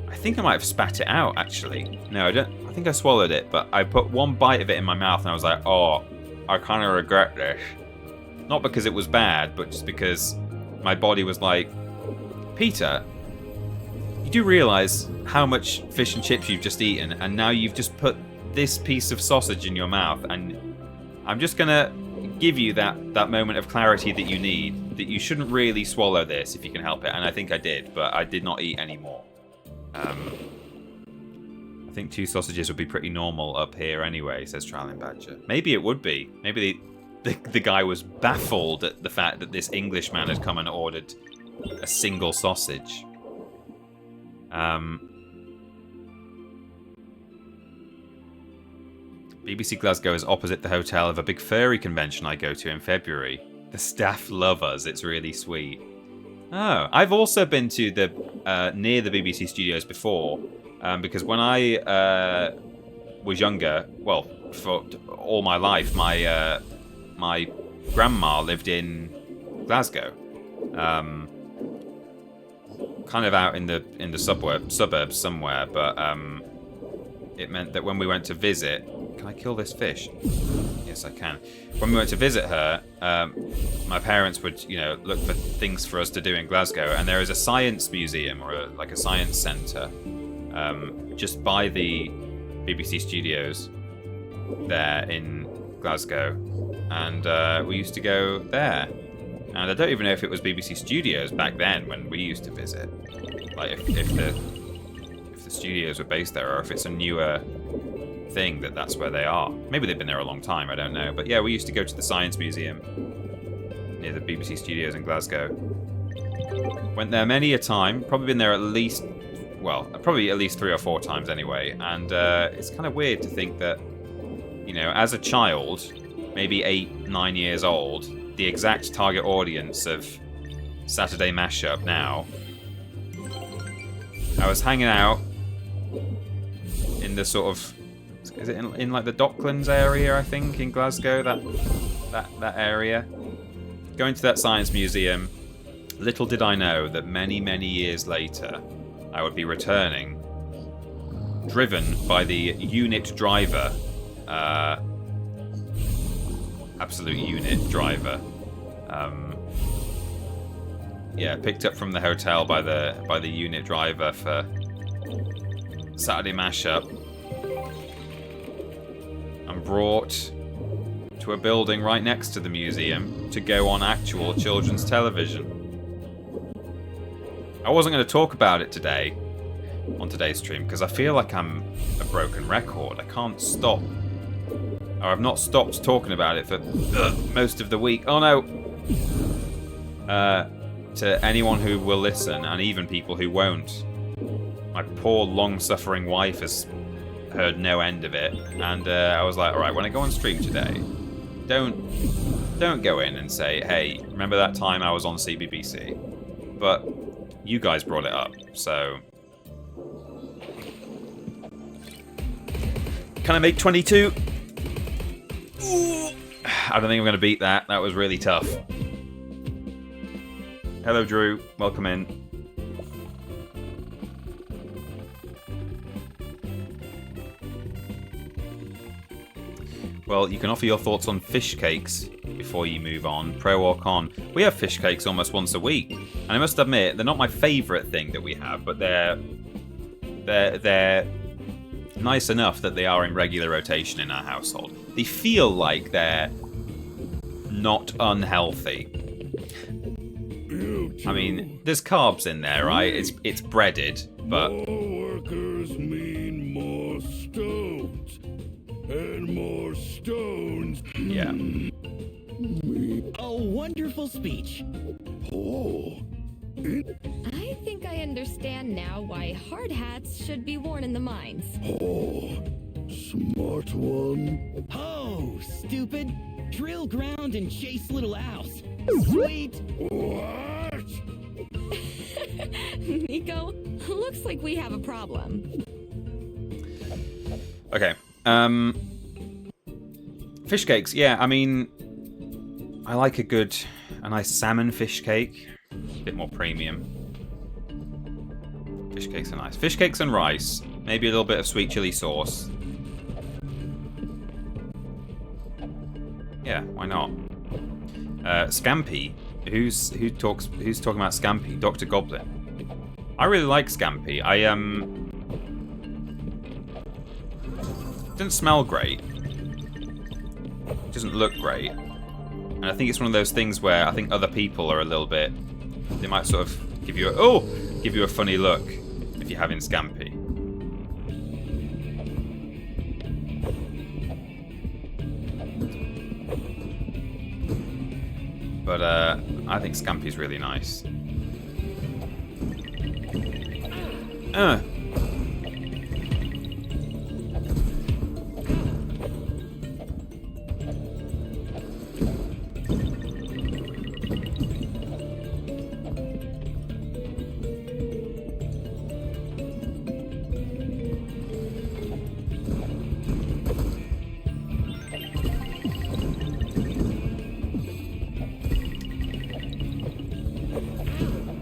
I think I might have spat it out actually. No, I don't. I think I swallowed it, but I put 1 bite of it in my mouth and I was like, oh, I kind of regret this. Not because it was bad, but just because my body was like, Peter, you do realise how much fish and chips you've just eaten, and now you've just put this piece of sausage in your mouth, and I'm just going to give you that moment of clarity that you need, that you shouldn't really swallow this if you can help it. And I think I did, but I did not eat any more. I think 2 sausages would be pretty normal up here anyway, says Trowling Badger. Maybe it would be. Maybe the guy was baffled at the fact that this Englishman had come and ordered a single sausage. BBC Glasgow is opposite the hotel of a big furry convention I go to in February. The staff love us. It's really sweet. Oh, I've also been to the near the BBC studios before, because when I was younger, well, for all my life, my grandma lived in Glasgow, kind of out in the suburbs somewhere. But it meant that when we went to visit, can I kill this fish? Yes, I can. When we went to visit her, my parents would, look for things for us to do in Glasgow, and there is a science museum or a science centre just by the BBC studios there in Glasgow, and we used to go there. And I don't even know if it was BBC Studios back then when we used to visit, like if the studios were based there, or if it's a newer thing that's where they are. Maybe they've been there a long time, I don't know. But yeah, we used to go to the Science Museum near the BBC Studios in Glasgow. Went there many a time, probably been there at least 3 or 4 times anyway. And it's kind of weird to think that, as a child, maybe 8, 9 years old, the exact target audience of Saturday Mashup now, I was hanging out in the sort of, is it in like the Docklands area, I think, in Glasgow, that area, going to that science museum. Little did I know that many, many years later I would be returning, driven by the unit driver, absolute unit driver. Picked up from the hotel by the unit driver for Saturday Mashup, and brought to a building right next to the museum to go on actual children's television. I wasn't going to talk about it today on today's stream because I feel like I'm a broken record. I can't stop. Or I've not stopped talking about it for most of the week. Oh no! To anyone who will listen, and even people who won't, my poor long-suffering wife has heard no end of it, and I was like, alright, when I go on stream today, don't go in and say, hey, remember that time I was on CBBC? But you guys brought it up, so... Can I make 22? Ooh. I don't think I'm going to beat that. That was really tough. Hello, Drew. Welcome in. Well, you can offer your thoughts on fish cakes before you move on, pro or con. We have fish cakes almost once a week, and I must admit, they're not my favourite thing that we have, but they're nice enough that they are in regular rotation in our household. They feel like they're not unhealthy. I mean, there's carbs in there, right? It's breaded, but Yeah. A wonderful speech. I think I understand now why hard hats should be worn in the mines. Smart one. Oh, stupid. Drill ground and chase little owls. Sweet. What? Nico, looks like we have a problem. Okay. Fish cakes. Yeah, I mean, I like a nice salmon fish cake. A bit more premium. Fish cakes are nice. Fish cakes and rice. Maybe a little bit of sweet chili sauce. Yeah, why not? Scampi. Who's talking about Scampi? Dr. Goblin. I really like Scampi. It doesn't smell great. It doesn't look great. And I think it's one of those things where I think other people are a little bit... They might sort of give you a funny look if you're having Scampi. But I think Scampi's really nice.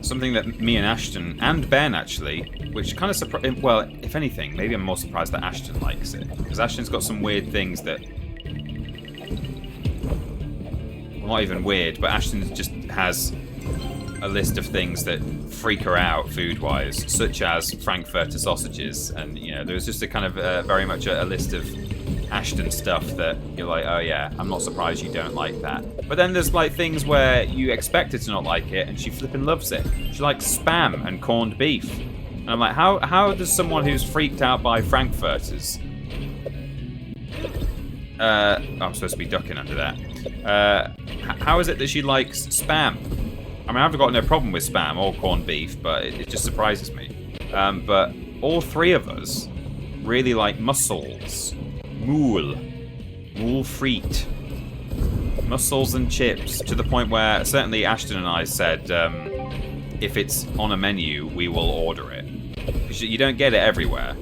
Something that me and Ashton, and Ben actually, which kind of surprised... Well, if anything, maybe I'm more surprised that Ashton likes it. Because Ashton's got some weird things that... Well, not even weird, but Ashton just has a list of things that freak her out food-wise, such as Frankfurter sausages. And, you know, there's just a kind of very much a list of Ashton stuff that you're like, oh yeah, I'm not surprised you don't like that. But then there's like things where you expect her to not like it and she flipping loves it. She likes Spam and corned beef. And I'm like, how does someone who's freaked out by Frankfurters... I'm supposed to be ducking under that. How is it that she likes Spam? I mean, I've got no problem with Spam or corned beef, but it just surprises me. But all three of us really like mussels. Moule frite, mussels and chips, to the point where certainly Ashton and I said if it's on a menu we will order it, because you don't get it everywhere.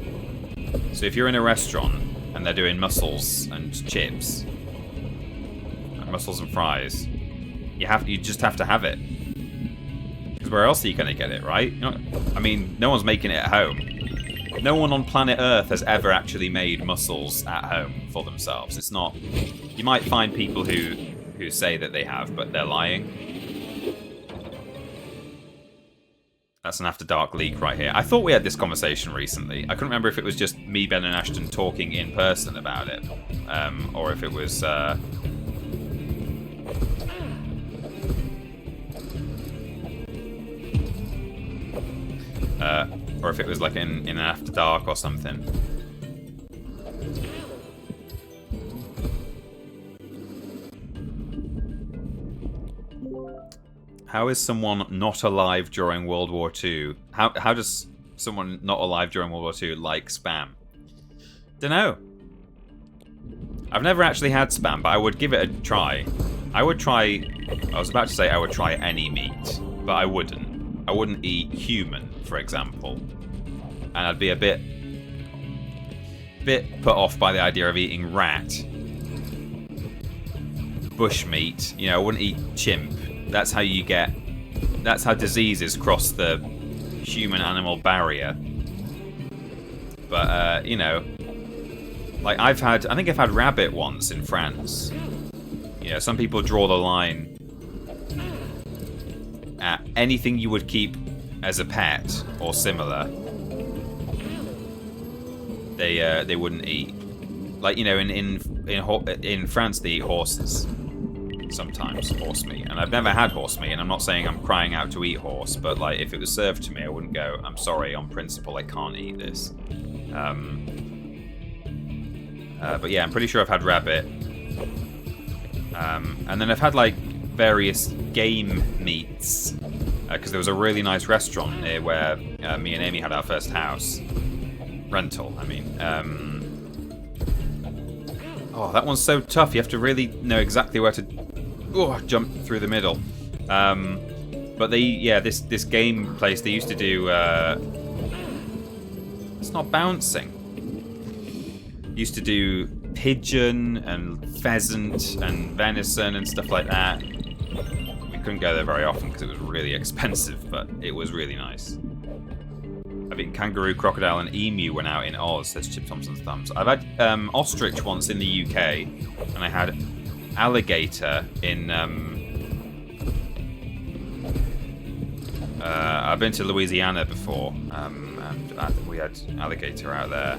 So if you're in a restaurant and they're doing mussels and chips and mussels and fries, you just have to have it, because where else are you going to get it, right? I mean, no one's making it at home. No one on planet Earth has ever actually made mussels at home for themselves. It's not... You might find people who say that they have, but they're lying. That's an After Dark leak right here. I thought we had this conversation recently. I couldn't remember if it was just me, Ben, and Ashton talking in person about it, or if it was... or if it was like in an After Dark or something. How is someone not alive during World War II? How does someone not alive during World War II like Spam? Dunno. I've never actually had Spam, but I would give it a try. I was about to say I would try any meat, but I wouldn't. I wouldn't eat human, for example. And I'd be a bit put off by the idea of eating rat. Bushmeat, you know, I wouldn't eat chimp. That's how diseases cross the human-animal barrier. But, you know, like I think I've had rabbit once in France. You know, some people draw the line at anything you would keep as a pet or similar. They wouldn't eat. Like, you know, in France they eat horses. Sometimes horse meat, and I've never had horse meat, and I'm not saying I'm crying out to eat horse, but like if it was served to me I wouldn't go, I'm sorry, on principle I can't eat this. But yeah, I'm pretty sure I've had rabbit. And then I've had like various game meets because there was a really nice restaurant near where me and Amy had our first house rental. I mean, oh, that one's so tough. You have to really know exactly where to jump through the middle. But this game place, they used to do. It's not bouncing. Used to do pigeon and pheasant and venison and stuff like that. We couldn't go there very often because it was really expensive, but it was really nice. I've eaten kangaroo, crocodile, and emu when out in Oz, says Chip Thompson's Thumbs. I've had ostrich once in the UK, and I had alligator in. I've been to Louisiana before, and we had alligator out there.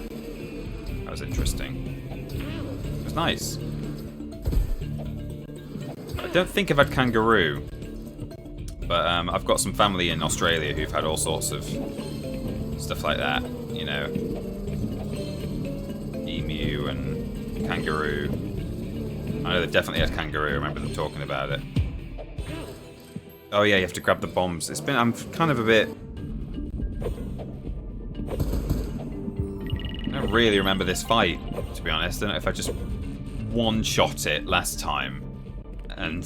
That was interesting. It was nice. I don't think I've had kangaroo, but I've got some family in Australia who've had all sorts of stuff like that, you know, emu and kangaroo. I know they've definitely had kangaroo. I remember them talking about it. Oh yeah, you have to grab the bombs. I'm kind of a bit. I don't really remember this fight, to be honest. I don't know if I just one-shot it last time, and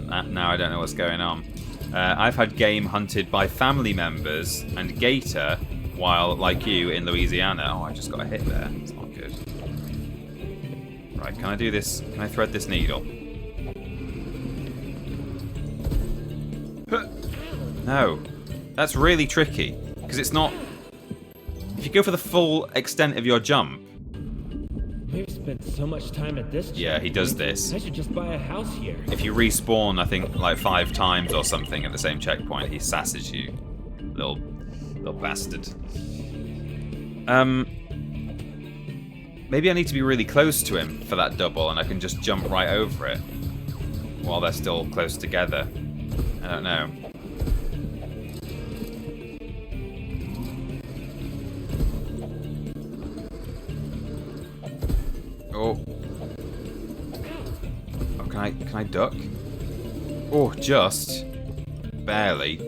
now I don't know what's going on. I've had game hunted by family members and gator while, like you, in Louisiana. Oh, I just got a hit there. It's not good. Right, can I do this? Can I thread this needle? No. That's really tricky, because it's not... If you go for the full extent of your jump... We've spent so much time at this. Yeah, he does this. I should just buy a house here. If you respawn, I think, like 5 times or something at the same checkpoint, he sasses you. Little bastard. Maybe I need to be really close to him for that double, and I can just jump right over it while they're still close together. I don't know. Oh. Oh, can I duck? Oh, just barely.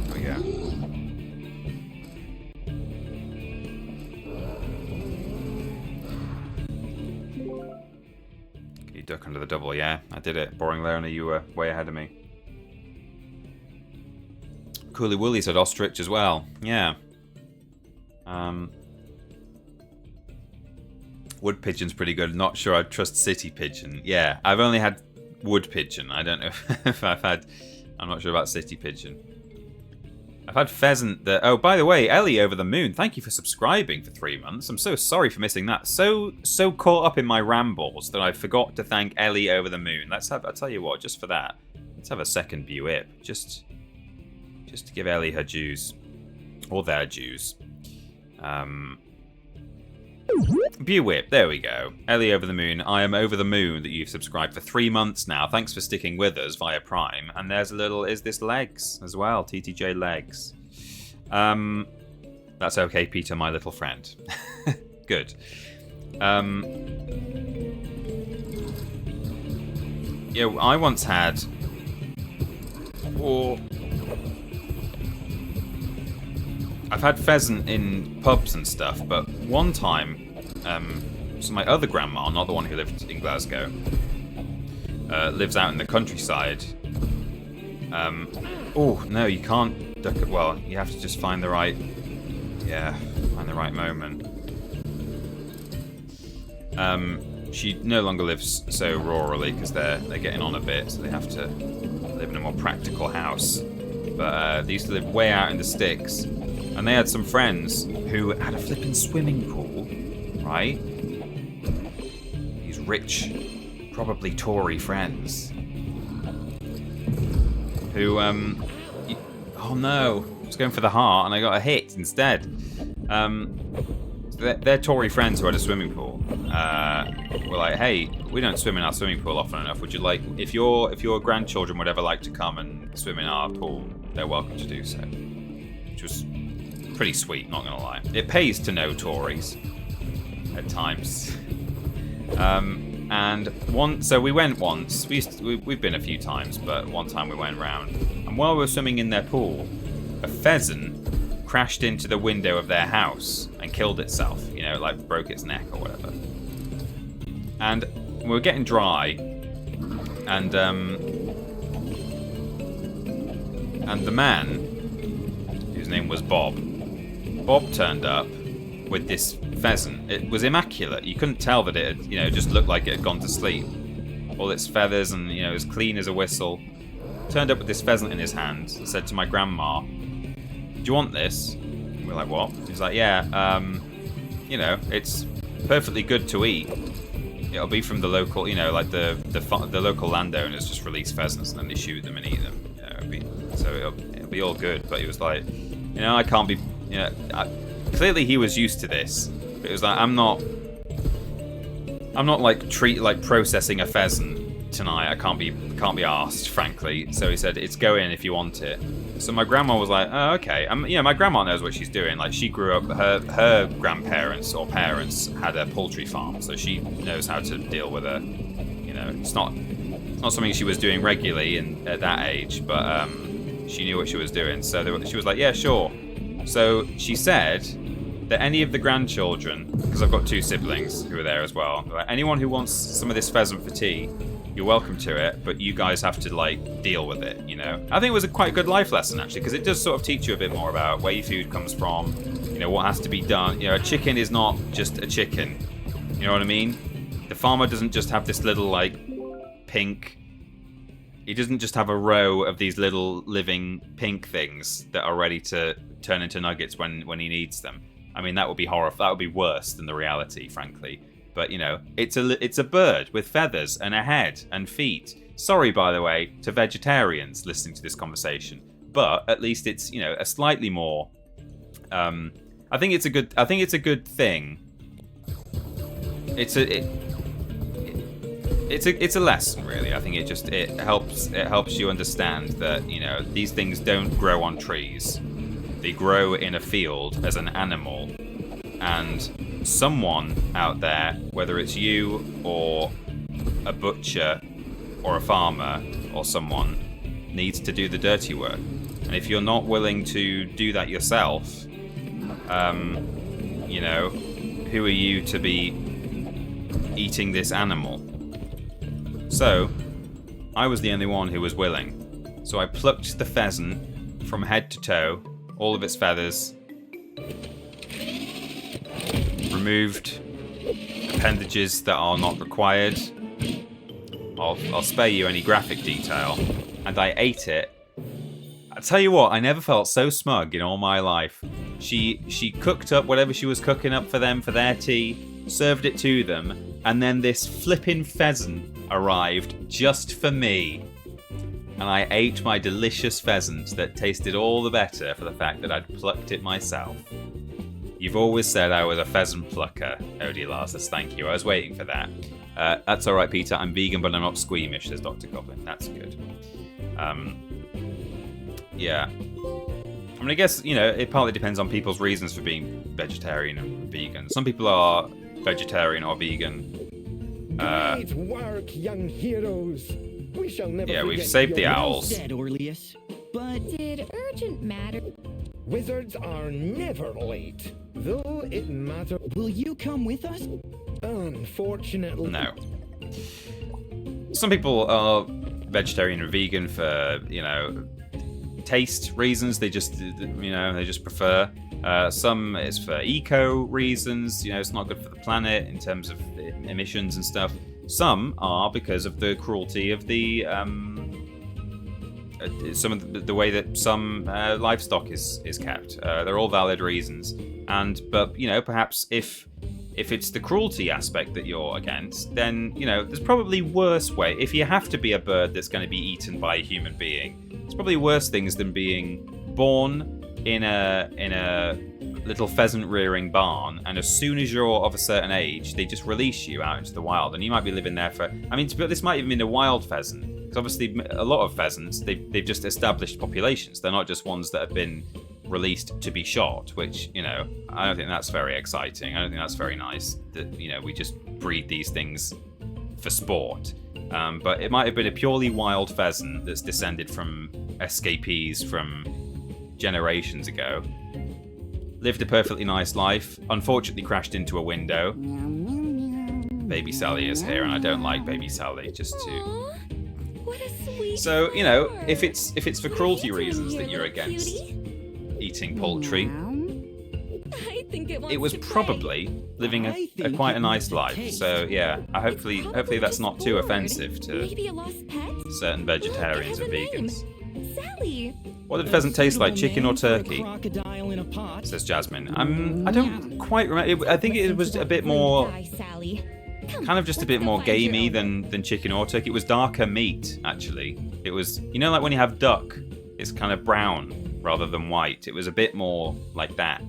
Oh yeah. Duck under the double, yeah, I did it. Boring Learner, you were way ahead of me. Cooley Wooly said ostrich as well, yeah. Wood pigeon's pretty good. Not sure I'd trust city pigeon. Yeah, I've only had wood pigeon. I don't know if I've had. I'm not sure about city pigeon. I've had pheasant that... Oh, by the way, Ellie over the moon, thank you for subscribing for 3 months. I'm so sorry for missing that. So caught up in my rambles that I forgot to thank Ellie over the moon. I'll tell you what, just for that, let's have a second view whip. Just to give Ellie her dues. Or their dues. View whip, there we go. Ellie over the moon, I am over the moon that you've subscribed for 3 months now. Thanks for sticking with us via Prime. And there's a little, is this legs as well? TTJ legs. That's okay, Peter, my little friend. Good. Yeah, I once had... I've had pheasant in pubs and stuff, but one time, so my other grandma, not the one who lived in Glasgow, lives out in the countryside. Oh, no, you can't duck it. Well, you have to just find the right, moment. She no longer lives so rurally because they're getting on a bit, so they have to live in a more practical house. But they used to live way out in the sticks. And they had some friends who had a flipping swimming pool, right? These rich, probably Tory friends. Who, oh no, I was going for the heart and I got a hit instead. So their Tory friends who had a swimming pool were like, hey, we don't swim in our swimming pool often enough. Would you like, if your grandchildren would ever like to come and swim in our pool, they're welcome to do so. Which was pretty sweet, not gonna lie. It pays to know Tories at times. So we went once. We've been a few times, but one time we went round, and while we were swimming in their pool, a pheasant crashed into the window of their house and killed itself. You know, like broke its neck or whatever. And we were getting dry, and the man, whose name was Bob turned up with this pheasant. It was immaculate. You couldn't tell that it had, just looked like it had gone to sleep. All its feathers and, as clean as a whistle. Turned up with this pheasant in his hand and said to my grandma, do you want this? And we're like, what? He's like, yeah, it's perfectly good to eat. It'll be from the local, like the local landowners just release pheasants and then they shoot them and eat them. It'll be all good. But he was like, I can't be, clearly he was used to this. It was like, I'm not like processing a pheasant tonight. I can't be asked, frankly. So he said, it's go in if you want it. So my grandma was like, oh, okay. My grandma knows what she's doing. Like, she grew up, her grandparents or parents had a poultry farm, so she knows how to deal with it's not something she was doing regularly at that age, but she knew what she was doing. So she was like, yeah, sure. So she said that any of the grandchildren, because I've got 2 siblings who are there as well, like, anyone who wants some of this pheasant for tea, you're welcome to it, but you guys have to deal with it. I think it was a quite good life lesson actually, because it does sort of teach you a bit more about where your food comes from, what has to be done. A chicken is not just a chicken. You know what I mean? The farmer doesn't just have this little pink. He doesn't just have a row of these little living pink things that are ready to turn into nuggets when he needs them. I mean, that would be horrible. That would be worse than the reality, frankly. But it's a bird with feathers and a head and feet. Sorry, by the way, to vegetarians listening to this conversation, but at least it's a slightly more. I think it's a good thing. It's a lesson, really. I think it helps you understand that these things don't grow on trees. They grow in a field as an animal, and someone out there, whether it's you or a butcher or a farmer or someone, needs to do the dirty work. And if you're not willing to do that yourself, who are you to be eating this animal? So, I was the only one who was willing. So I plucked the pheasant from head to toe, all of its feathers, removed appendages that are not required. I'll spare you any graphic detail. And I ate it. I tell you what, I never felt so smug in all my life. She cooked up whatever she was cooking up for them for their tea, served it to them, and then this flippin' pheasant arrived just for me. And I ate my delicious pheasant that tasted all the better for the fact that I'd plucked it myself. You've always said I was a pheasant plucker, Odie says, thank you. I was waiting for that. That's alright, Peter. I'm vegan, but I'm not squeamish, says Dr. Goblin. That's good. Yeah. I mean, I guess, it partly depends on people's reasons for being vegetarian and vegan. Some people are vegetarian or vegan. Great work, young heroes. We shall never we've saved the owls. Said, Orlius. But Did urgent matter? Wizards are never late, though it matters. will you come with us? Unfortunately, No. Some people are vegetarian or vegan for, taste reasons. They just, they just prefer. Some is for eco reasons. It's not good for the planet in terms of emissions and stuff. Some are because of the cruelty of the some of the way that some livestock is kept. They're all valid reasons. But perhaps if it's the cruelty aspect that you're against, then there's probably worse way. If you have to be a bird that's going to be eaten by a human being, it's probably worse things than being born in a little pheasant rearing barn, and as soon as you're of a certain age, they just release you out into the wild, and you might be living there for. I mean, this might even be a wild pheasant, because obviously a lot of pheasants they've just established populations. They're not just ones that have been released to be shot, which I don't think that's very exciting. I don't think that's very nice that we just breed these things for sport. But it might have been a purely wild pheasant that's descended from escapees from generations ago. Lived a perfectly nice life, unfortunately crashed into a window. Baby Sally is here, and I don't like Baby Sally, just to... Aww, what a sweet So, flower. if it's for cruelty reasons that you're Little against cutie. eating poultry, I think it was wants to probably living quite a nice life. So, yeah, hopefully that's not too offensive to Maybe a lost pet? certain vegetarians Look, and it has a name. vegans. Sally. What did pheasant taste like, chicken or turkey? Crocodile in a pot. Says Jasmine. I don't quite remember. I think it was a bit more, Die, Sally. Come, kind of just a let's bit go more find your gamey own. than chicken or turkey. It was darker meat, actually. It was, like when you have duck, it's kind of brown rather than white. It was a bit more like that.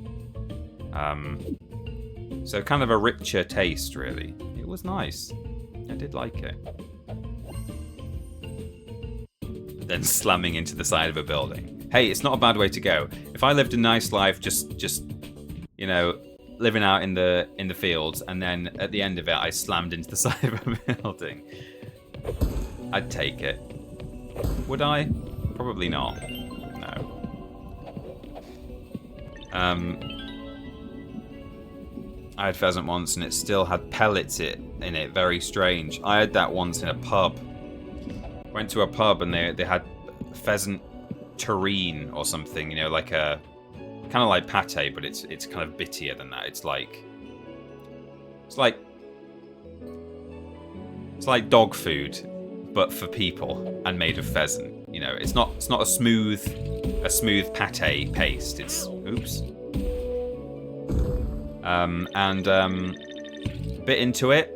So kind of a richer taste, really. It was nice. I did like it. Then slamming into the side of a building. Hey, it's not a bad way to go. If I lived a nice life, just living out in the fields, and then at the end of it, I slammed into the side of a building, I'd take it. Would I? Probably not. No. I had pheasant once, and it still had pellets in it. Very strange. I had that once in a pub. Went to a pub, and they had pheasant terrine or something. Like a kind of like pate, but it's kind of bittier than that. It's like dog food, but for people and made of pheasant. It's not a smooth pate paste. It's bit into it,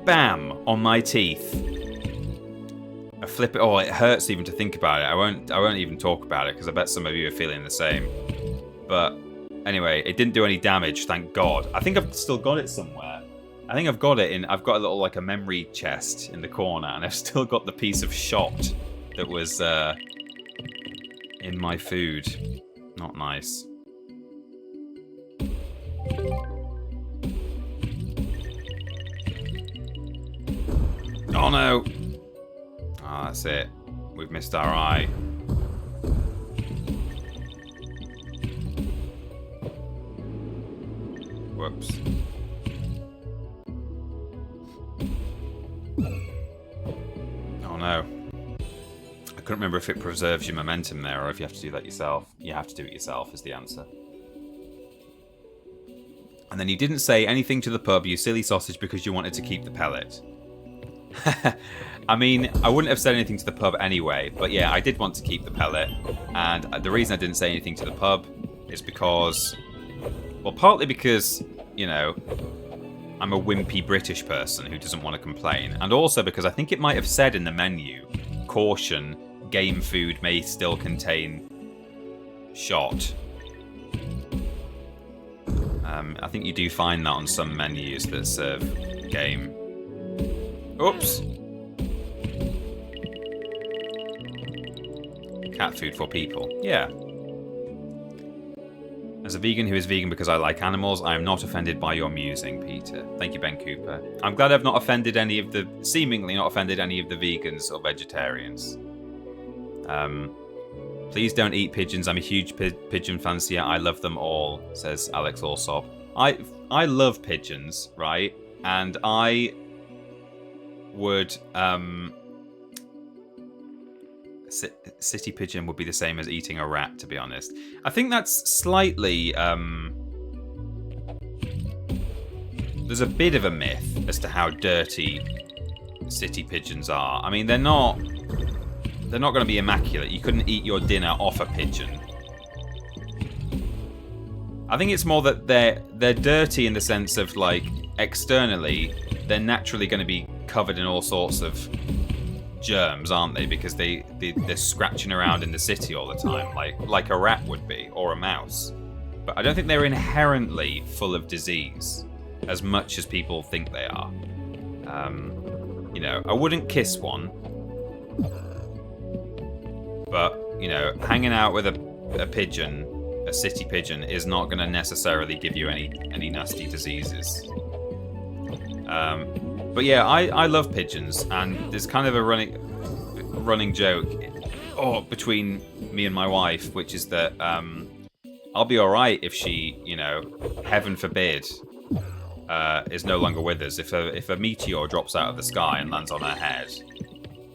bam, on my teeth. I flip it. Oh, it hurts even to think about it. I won't even talk about it because I bet some of you are feeling the same. But anyway, it didn't do any damage, thank God. I think I've still got it somewhere. I think I've got it I've got a little like a memory chest in the corner, and I've still got the piece of shot that was in my food. Not nice. Oh no! Ah, that's it. We've missed our eye. Whoops. Oh no. I couldn't remember if it preserves your momentum there or if you have to do that yourself. You have to do it yourself is the answer. And then you didn't say anything to the pub, you silly sausage, because you wanted to keep the pellet. I mean, I wouldn't have said anything to the pub anyway, but yeah, I did want to keep the pellet. And the reason I didn't say anything to the pub is because... Well, partly because, I'm a wimpy British person who doesn't want to complain. And also because I think it might have said in the menu, caution, game food may still contain shot. I think you do find that on some menus that serve game. Oops. Cat food for people. Yeah. As a vegan who is vegan because I like animals, I am not offended by your musing, Peter. Thank you, Ben Cooper. I'm glad I've not offended seemingly not offended any of the vegans or vegetarians. Please don't eat pigeons. I'm a huge pigeon fancier. I love them all, says Alex Allsop. I love pigeons, right? And I would... City pigeon would be the same as eating a rat, to be honest. I think that's slightly... there's a bit of a myth as to how dirty city pigeons are. I mean, they're not going to be immaculate. You couldn't eat your dinner off a pigeon. I think it's more that they're dirty in the sense of, like, externally, they're naturally going to be covered in all sorts of germs, aren't they? Because they're scratching around in the city all the time, like a rat would be, or a mouse. but I don't think they're inherently full of disease as much as people think they are. You know, I wouldn't kiss one, but, you know, hanging out with a pigeon, a city pigeon, is not going to necessarily give you any nasty diseases. But yeah, I love pigeons, and there's kind of a running joke between me and my wife, which is that I'll be alright if she, you know, heaven forbid, is no longer with us. If a meteor drops out of the sky and lands on her head,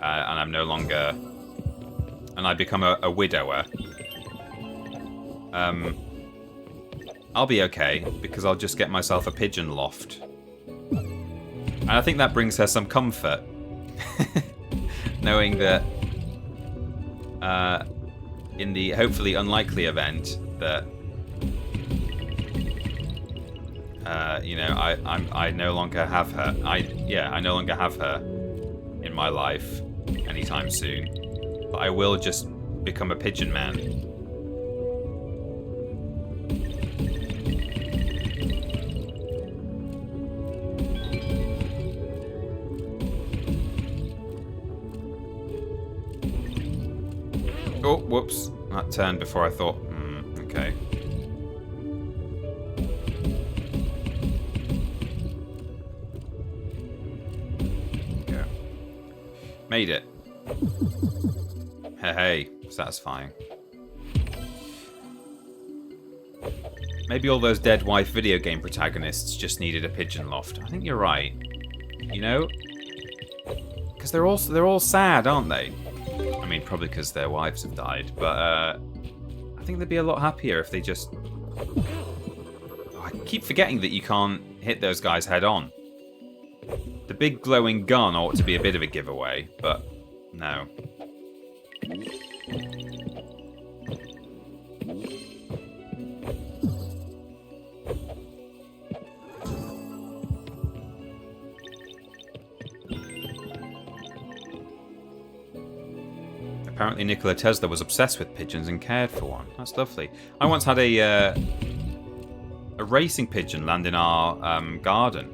and I'm no longer, and I become a widower, I'll be okay, because I'll just get myself a pigeon loft. And I think that brings her some comfort, knowing that in the hopefully unlikely event that you know, I no longer have her. I no longer have her in my life anytime soon. But I will just become a pigeon man. Oh, whoops. That turned before I thought, okay. Yeah. Made it. Hey, satisfying. Maybe all those dead wife video game protagonists just needed a pigeon loft. I think you're right. You know? Because they're all sad, aren't they? I mean, probably because their wives have died, but I think they'd be a lot happier if they just... Oh, I keep forgetting that you can't hit those guys head on. The big glowing gun ought to be a bit of a giveaway, but no. Apparently Nikola Tesla was obsessed with pigeons and cared for one. That's lovely. I once had a racing pigeon land in our garden.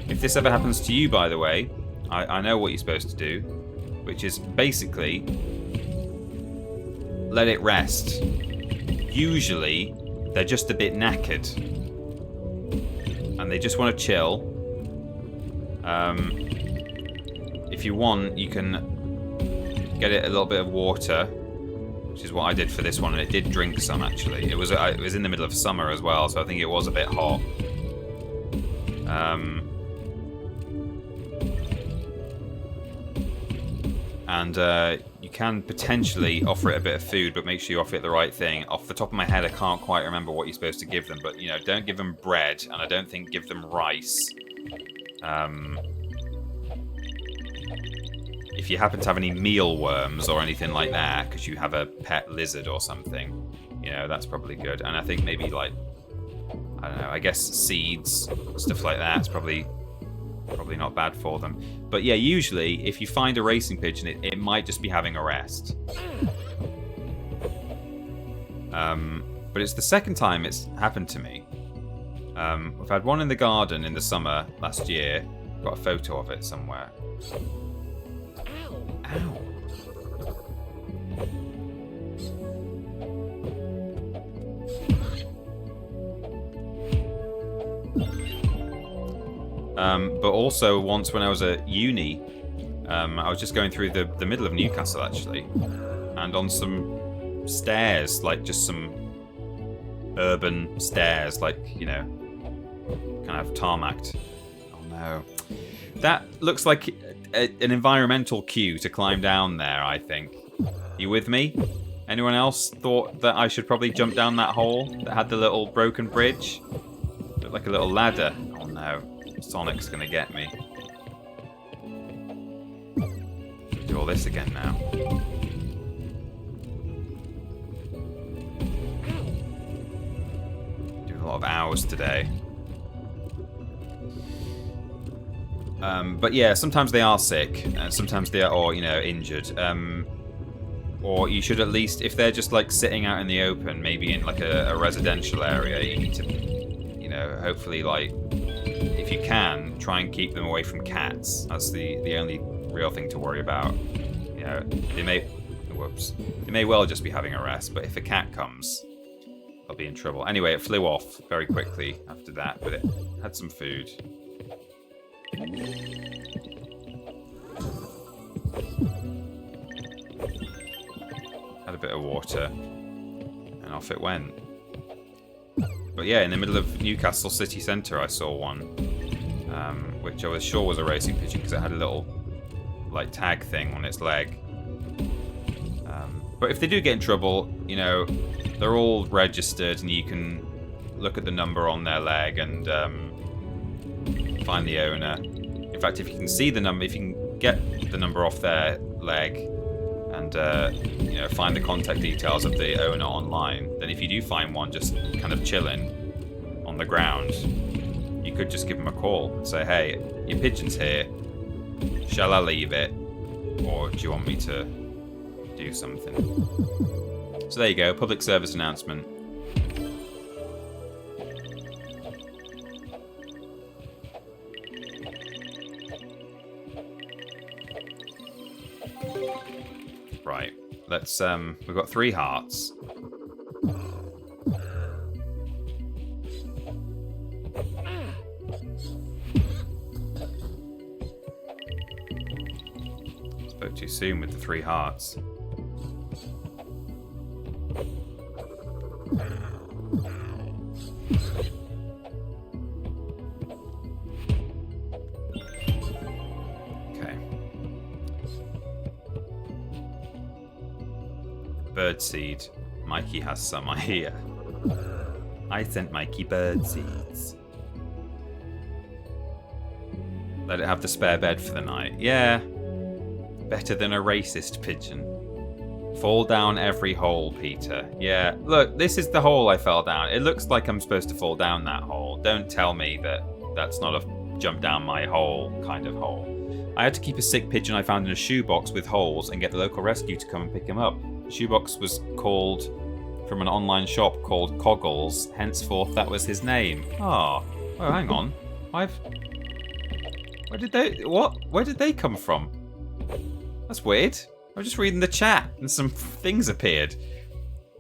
If this ever happens to you, by the way, I know what you're supposed to do, which is basically let it rest. Usually, they're just a bit knackered, and they just want to chill. If you want, you can get it a little bit of water, which is what I did for this one, and it did drink some actually. It was in the middle of summer as well, so I think it was a bit hot. And you can potentially offer it a bit of food, but make sure you offer it the right thing. Off the top of my head, I can't quite remember what you're supposed to give them, but you know, don't give them bread, and I don't think give them rice. If you happen to have any mealworms or anything like that, because you have a pet lizard or something, you know, that's probably good. And I think maybe, like, I don't know, I guess seeds, stuff like that's probably not bad for them. But yeah, usually, if you find a racing pigeon, it might just be having a rest. But it's the second time it's happened to me. I've had one in the garden in the summer last year. I've got a photo of it somewhere. Ow. But also once when I was at uni, I was just going through the middle of Newcastle actually, and on some stairs, like just some urban stairs, like, you know, kind of tarmacked. Oh no. That looks like an environmental cue to climb down there, I think. You with me? Anyone else thought that I should probably jump down that hole that had the little broken bridge? Looked like a little ladder. Oh no. Sonic's gonna get me. Do all this again now. Doing a lot of hours today. But yeah, sometimes they are sick, and sometimes they are, or you know, injured. Or you should at least, if they're just like sitting out in the open, maybe in like a residential area, you need to, you know, hopefully like, if you can, try and keep them away from cats. That's the only real thing to worry about. You know, they may well just be having a rest, but if a cat comes, they'll be in trouble. Anyway, it flew off very quickly after that, but it had some food. Had a bit of water, and off it went. But yeah, in the middle of Newcastle city centre, I saw one, which I was sure was a racing pigeon because it had a little like tag thing on its leg. But if they do get in trouble, you know, they're all registered, and you can look at the number on their leg and find the owner. In fact, if you can see the number, if you can get the number off their leg and you know, find the contact details of the owner online, then if you do find one just kind of chilling on the ground, you could just give them a call and say, hey, your pigeon's here, shall I leave it, or do you want me to do something? So there you go, public service announcement. Right, let's we've got 3 hearts. Spoke too soon with the 3 hearts. Birdseed. Mikey has some, I hear. I sent Mikey birdseeds. Let it have the spare bed for the night. Yeah. Better than a racist pigeon. Fall down every hole, Peter. Yeah. Look, this is the hole I fell down. It looks like I'm supposed to fall down that hole. Don't tell me that that's not a jump down my hole kind of hole. I had to keep a sick pigeon I found in a shoebox with holes and get the local rescue to come and pick him up. The shoebox was called from an online shop called Coggles. Henceforth, that was his name. Ah. Oh, hang on. Where did they come from? That's weird. I was just reading the chat and some things appeared.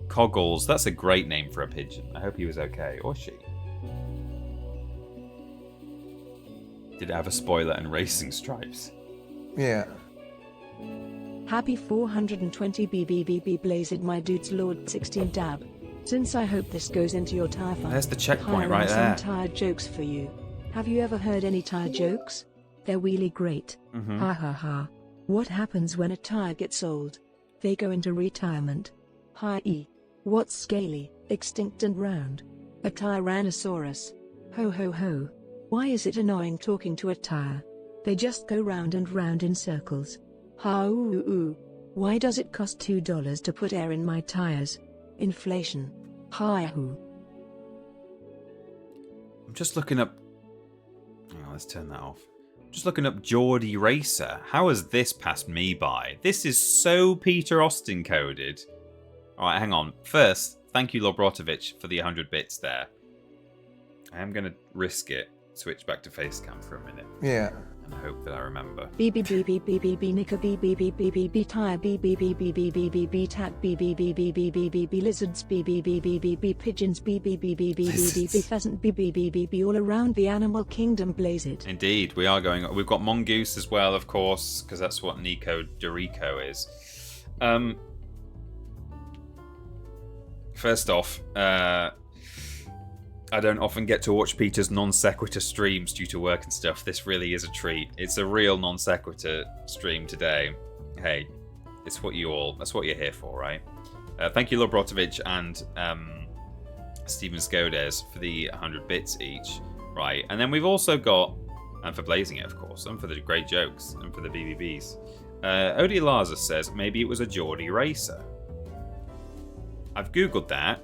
Coggles. That's a great name for a pigeon. I hope he was okay. Or she. Did it have a spoiler and racing stripes? Yeah. Happy 420 BBBB blazed my dude's Lord 16 dab. Since I hope this goes into your tire fund. There's the checkpoint I'll right there. some tire jokes for you. Have you ever heard any tire jokes? They're really great. Mm-hmm. Ha ha ha. What happens when a tire gets old? They go into retirement. Hi-e. What's scaly, extinct and round? A Tyrannosaurus. Ho ho ho. Why is it annoying talking to a tire? They just go round and round in circles. Ha ooh ooh. Why does it cost $2 to put air in my tires? Inflation. Hi hoo. I'm just looking up... Oh, let's turn that off. Just looking up Geordie Racer. How has this passed me by? This is so Peter Austin coded. Alright, hang on. First, thank you Lobrotovich for the 100 bits there. I am going to risk it. Switch back to Facecam for a minute. Yeah. And hope that I remember. BBBBBBB Nika BBBBBB tire BBBBBBB tat BBBBBBB lizards BBBBBB pigeons BBBBBBB pheasant BBBBB all around the animal kingdom blaze it. Indeed, we are going... We've got mongoose as well, of course, because that's what Nikoderiko is. First off, I don't often get to watch Peter's non-sequitur streams due to work and stuff. This really is a treat. It's a real non-sequitur stream today. Hey, that's what you're here for, right? Thank you, Lobrotovich and Steven Skodes for the 100 bits each. Right, and then we've also got, and for blazing it, of course, and for the great jokes, and for the BBBs. Odie Larza says, maybe it was a Geordie Racer. I've googled that.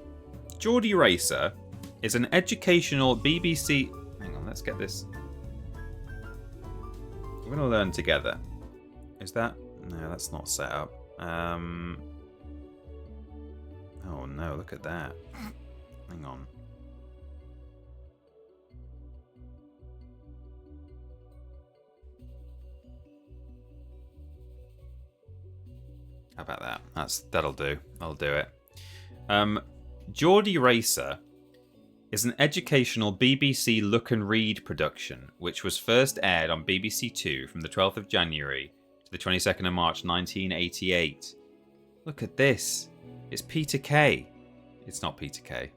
Geordie Racer is an educational BBC... Hang on, let's get this. We're going to learn together. Is that... No, that's not set up. Oh no, look at that. Hang on. How about that? That'll do. I'll do it. Geordie Racer is an educational BBC look and read production, which was first aired on BBC Two from the 12th of January to the 22nd of March 1988. Look at this. It's Peter Kay. It's not Peter Kay.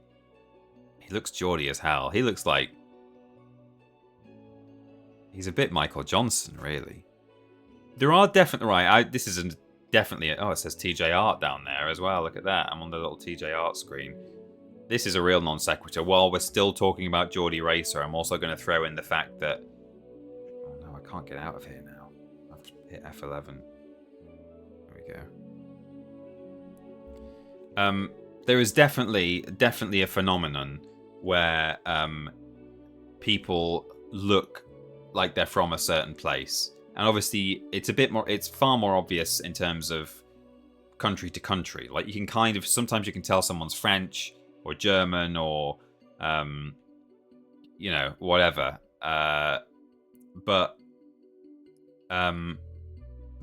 He looks Geordie as hell. He looks like... He's a bit Michael Johnson, really. There are definitely... Right, this is definitely... Oh, it says TJ Art down there as well. Look at that. I'm on the little TJ Art screen. This is a real non sequitur. While we're still talking about Geordie Racer, I'm also going to throw in the fact that... Oh no, I can't get out of here now. I have to hit F11. There we go. There is definitely a phenomenon where people look like they're from a certain place. And obviously, it's far more obvious in terms of country to country. Like, you can kind of... Sometimes you can tell someone's French... or German, or, whatever. But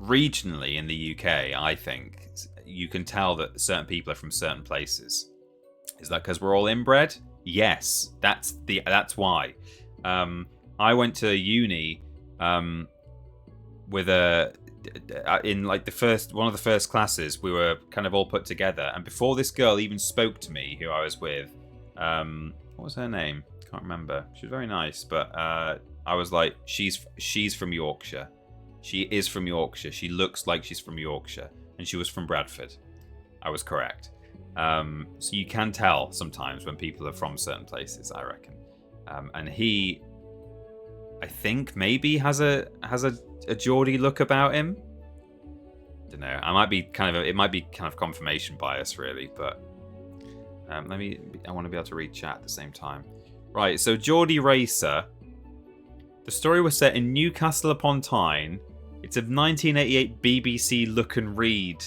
regionally in the UK, I think, you can tell that certain people are from certain places. Is that because we're all inbred? Yes, that's why. I went to uni with in like one of the first classes, we were kind of all put together, and before this girl even spoke to me, who I was with, what was her name? Can't remember. She was very nice, but I was like, she's from Yorkshire. She is from Yorkshire. She looks like she's from Yorkshire, and she was from Bradford. I was correct. So you can tell sometimes when people are from certain places, I reckon. And he, I think, maybe has a Geordie look about him. Don't know. It might be kind of confirmation bias, really. But I want to be able to read chat at the same time. Right. So Geordie Racer. The story was set in Newcastle upon Tyne. It's a 1988 BBC look and read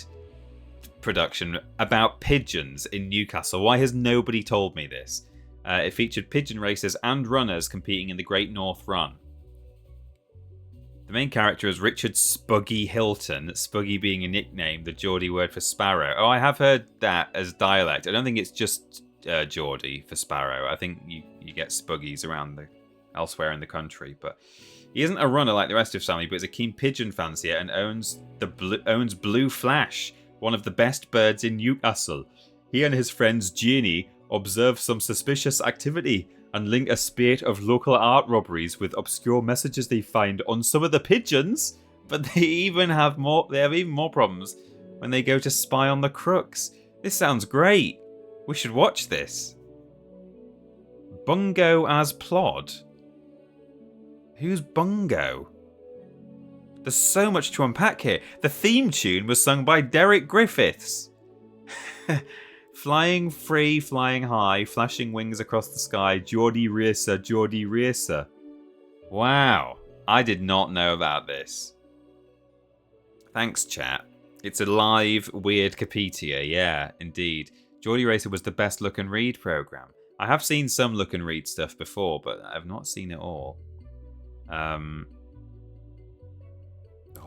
production about pigeons in Newcastle. Why has nobody told me this? It featured pigeon racers and runners competing in the Great North Run. The main character is Richard Spuggy Hilton, Spuggy being a nickname, the Geordie word for sparrow. Oh, I have heard that as dialect. I don't think it's just Geordie for sparrow. I think you get Spuggies around elsewhere in the country. But he isn't a runner like the rest of his family, but is a keen pigeon fancier and owns Blue Flash, one of the best birds in Newcastle. He and his friends Jeannie observe some suspicious activity and link a spate of local art robberies with obscure messages they find on some of the pigeons. But they have even more problems when they go to spy on the crooks. This sounds great. We should watch this. Bungo as Plod. Who's Bungo? There's so much to unpack here. The theme tune was sung by Derek Griffiths. Flying free, flying high, flashing wings across the sky, Geordie Racer, Geordie Racer. Wow, I did not know about this. Thanks, chat. It's a live, weird Wikipedia, yeah, indeed. Geordie Racer was the best look and read program. I have seen some look and read stuff before, but I've not seen it all. Oh,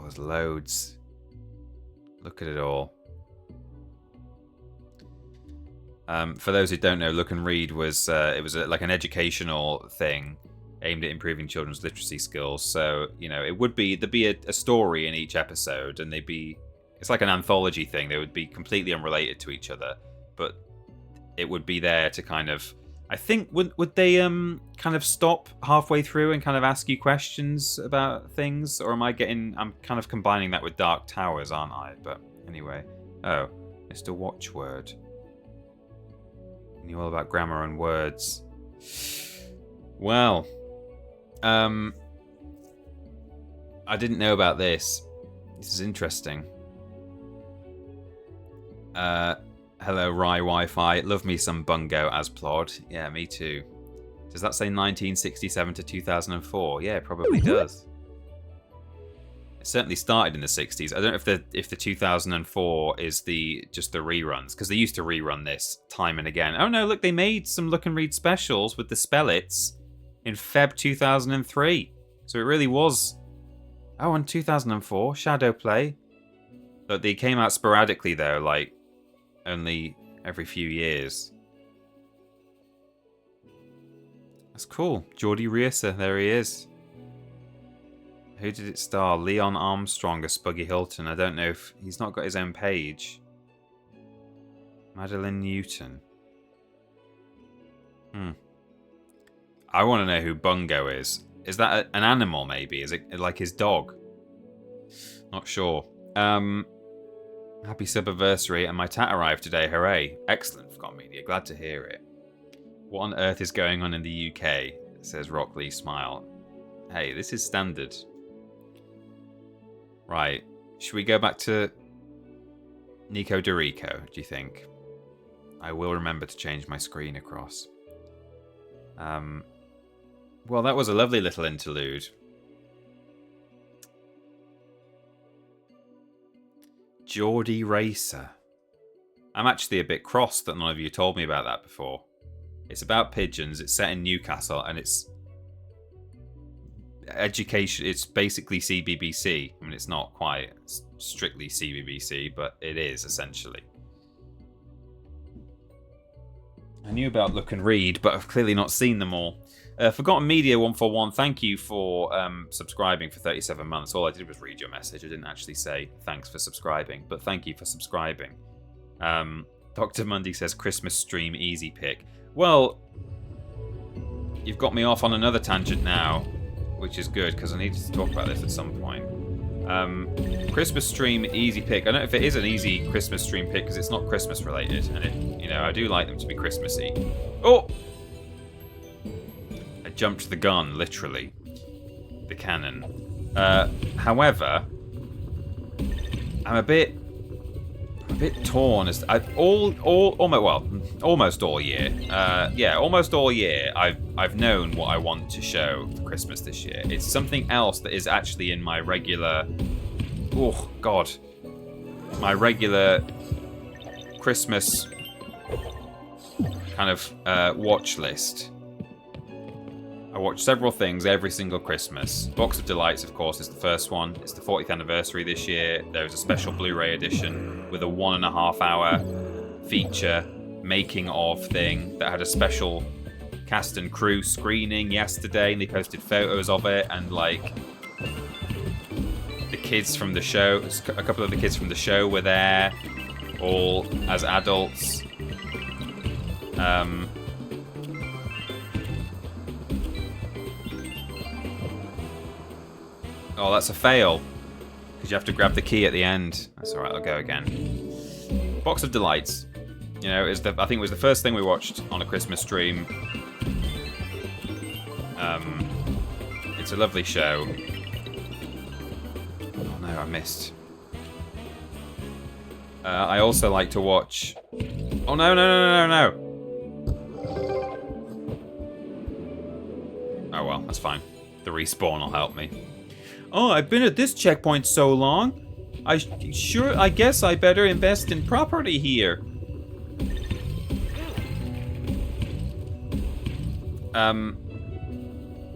there's loads. Look at it all. For those who don't know, Look and Read was like an educational thing aimed at improving children's literacy skills. So there'd be a story in each episode, and it's like an anthology thing. They would be completely unrelated to each other, but it would be there to kind of, I think, would they kind of stop halfway through and kind of ask you questions about things, or I'm kind of combining that with Dark Towers, aren't I? But anyway, Mr. Watchword. Knew all about grammar and words. Well, I didn't know about this. This is interesting. Hello, Rye Wi-Fi. Love me some Bungo as Plod. Yeah, me too. Does that say 1967 to 2004? Yeah, it probably does. It certainly started in the 60s. I don't know if the 2004 is just the reruns, because they used to rerun this time and again. Oh no, look, they made some Look and Read specials with the Spellits in Feb 2003. So it really was... Oh, in 2004, Shadow Play. Look, they came out sporadically though, like only every few years. That's cool. Geordie Reeser, there he is. Who did it star? Leon Armstrong or Spuggy Hilton? I don't know if he's not got his own page. Madeline Newton. I want to know who Bungo is. Is that an animal maybe? Is it like his dog? Not sure. Happy sub-anniversary, and my tat arrived today. Hooray. Excellent, Forgotten Media. Glad to hear it. What on earth is going on in the UK? Says Rockley Smile. Hey, this is standard. Right. Should we go back to Nikoderiko, do you think? I will remember to change my screen across. Well, that was a lovely little interlude. Geordie Racer. I'm actually a bit cross that none of you told me about that before. It's about pigeons, it's set in Newcastle, and it's education. It's basically CBBC. I mean, it's not quite strictly CBBC, but it is essentially. I knew about Look and Read, but I've clearly not seen them all. Forgotten Media 141, thank you for subscribing for 37 months. All I did was read your message. I didn't actually say thanks for subscribing, but thank you for subscribing. Dr. Mundy says Christmas stream easy pick. Well, you've got me off on another tangent now, which is good because I needed to talk about this at some point. Christmas stream easy pick. I don't know if it is an easy Christmas stream pick because it's not Christmas related, and I do like them to be Christmassy. Oh! I jumped the gun, literally. The cannon. However, I'm a bit torn as almost all year. Almost all year I've known what I want to show for Christmas this year. It's something else that is actually in my regular my regular Christmas kind of watch list. I watch several things every single Christmas. Box of Delights, of course, is the first one. It's the 40th anniversary this year. There's a special Blu-ray edition with a 1.5 hour feature making of thing that had a special cast and crew screening yesterday, and they posted photos of it, and like the kids from the show, a couple of the kids from the show were there, all as adults. Oh, that's a fail. Because you have to grab the key at the end. That's alright, I'll go again. Box of Delights. I think it was the first thing we watched on a Christmas stream. It's a lovely show. Oh no, I missed. I also like to watch... Oh no. Oh well, that's fine. The respawn will help me. Oh, I've been at this checkpoint so long. I guess I better invest in property here.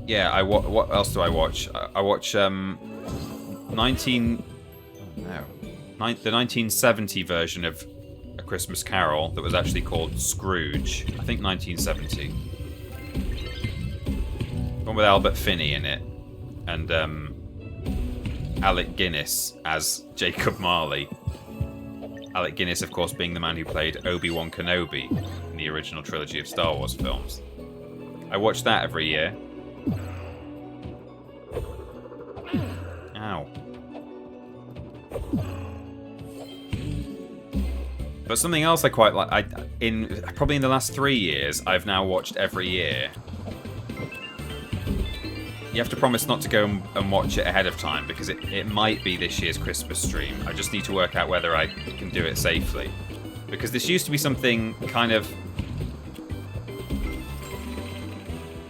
Yeah, what else do I watch? I watch the 1970 version of A Christmas Carol that was actually called Scrooge. I think 1970. One with Albert Finney in it, and Alec Guinness as Jacob Marley. Alec Guinness, of course, being the man who played Obi-Wan Kenobi in the original trilogy of Star Wars films. I watch that every year. Ow. But something else I quite like, probably in the last 3 years, I've now watched every year. You have to promise not to go and watch it ahead of time, because it might be this year's Christmas stream. I just need to work out whether I can do it safely. Because this used to be something kind of...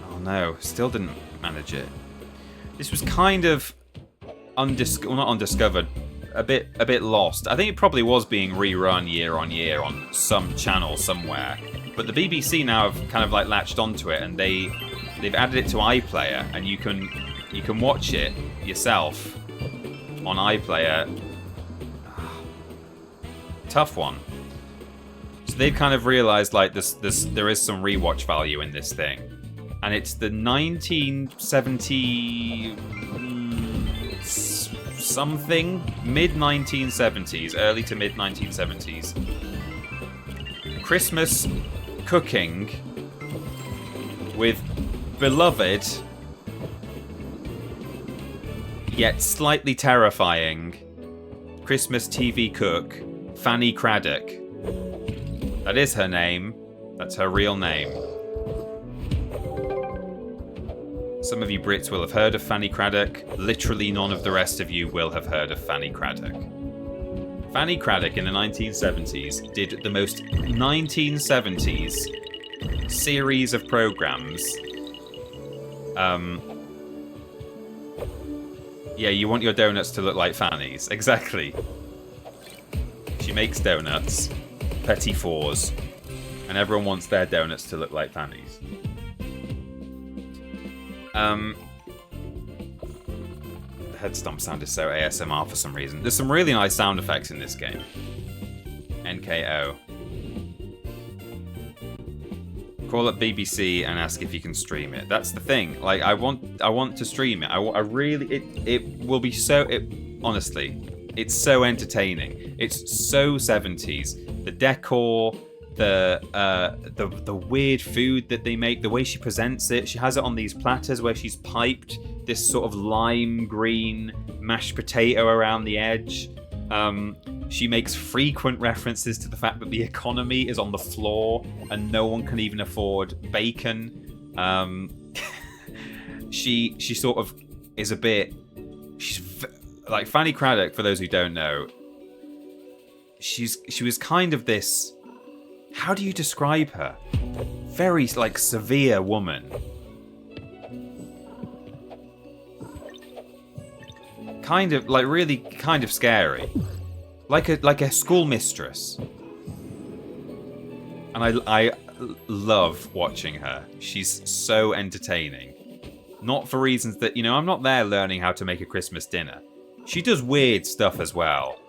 Oh no, still didn't manage it. This was kind of not undiscovered, a bit lost. I think it probably was being rerun year on year on some channel somewhere. But the BBC now have kind of like latched onto it, and they've added it to iPlayer, and you can watch it yourself on iPlayer. Tough one. So they've kind of realised like there is some rewatch value in this thing, and it's the 1970 something, mid 1970s, early to mid 1970s Christmas cooking with beloved yet slightly terrifying Christmas TV cook Fanny Craddock. That is her name. That's her real name. Some of you Brits will have heard of Fanny Craddock. Literally none of the rest of you will have heard of Fanny Craddock. Fanny Craddock in the 1970s did the most 1970s series of programs. Yeah, you want your donuts to look like Fanny's. Exactly. She makes donuts, petit fours, and everyone wants their donuts to look like Fanny's. The head stomp sound is so ASMR for some reason. There's some really nice sound effects in this game. NKO. Call up BBC and ask if you can stream it. That's the thing. Like, I want to stream it. I really, it will be so. Honestly, it's so entertaining. It's so 70s. The decor, the weird food that they make, the way she presents it. She has it on these platters where she's piped this sort of lime green mashed potato around the edge. She makes frequent references to the fact that the economy is on the floor and no one can even afford bacon. She sort of is a bit. She's like Fanny Craddock. For those who don't know, she was kind of this. How do you describe her? Very like severe woman. Kind of like really kind of scary. Like a schoolmistress. And I love watching her. She's so entertaining. Not for reasons that, I'm not there learning how to make a Christmas dinner. She does weird stuff as well.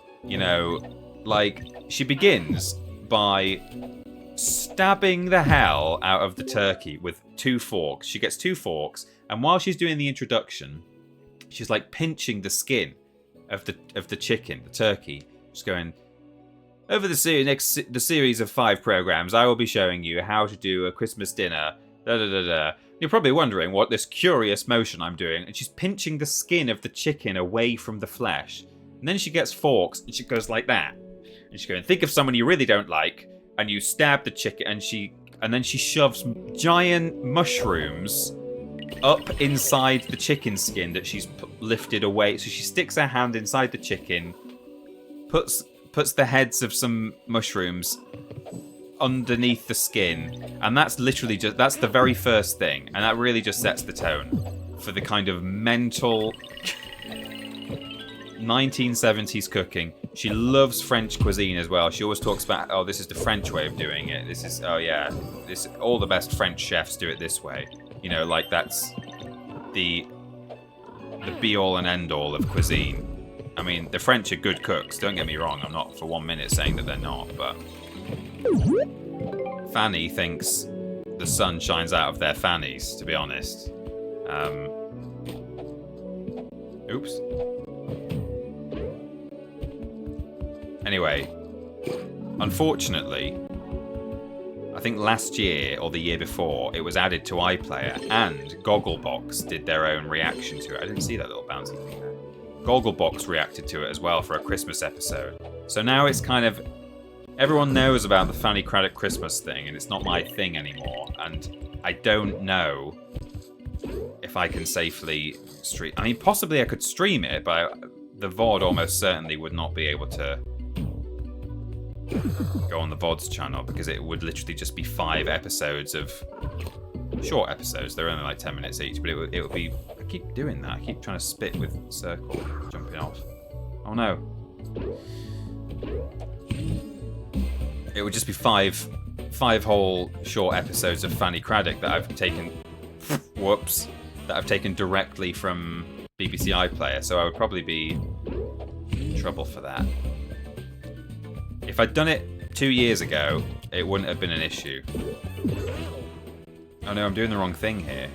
Like she begins by stabbing the hell out of the turkey with 2 forks. She gets 2 forks, and while she's doing the introduction, she's like pinching the skin of the chicken, the turkey. Just going, over the series of 5 programs, I will be showing you how to do a Christmas dinner. Da da da da. You're probably wondering what this curious motion I'm doing, and she's pinching the skin of the chicken away from the flesh. And then she gets forks and she goes like that. And she's going, think of someone you really don't like, and you stab the chicken, and then she shoves giant mushrooms up inside the chicken skin that she's lifted away. So she sticks her hand inside the chicken, puts the heads of some mushrooms underneath the skin, and that's literally that's the very first thing, and that really just sets the tone for the kind of mental 1970s cooking. She loves French cuisine as well. She always talks about, oh, this is the French way of doing it. This is, oh yeah, this all the best French chefs do it this way. Like that's the be-all and end-all of cuisine. I mean, the French are good cooks, don't get me wrong. I'm not for 1 minute saying that they're not, but Fanny thinks the sun shines out of their fannies, to be honest. Oops. Anyway, unfortunately, I think last year or the year before, it was added to iPlayer, and Gogglebox did their own reaction to it. I didn't see that little bouncy thing there. Gogglebox reacted to it as well for a Christmas episode. So now it's kind of... Everyone knows about the Fanny Craddock Christmas thing, and it's not my thing anymore. And I don't know if I can safely stream... I mean, possibly I could stream it, but the VOD almost certainly would not be able to go on the VODs channel, because it would literally just be 5 episodes of short episodes. They're only like 10 minutes each, but it would be. I keep doing that. I keep trying to spit with circle, jumping off. Oh no! It would just be five whole short episodes of Fanny Craddock that I've taken. Whoops! That I've taken directly from BBC iPlayer, so I would probably be in trouble for that. If I'd done it 2 years ago, it wouldn't have been an issue. Oh no, I'm doing the wrong thing here.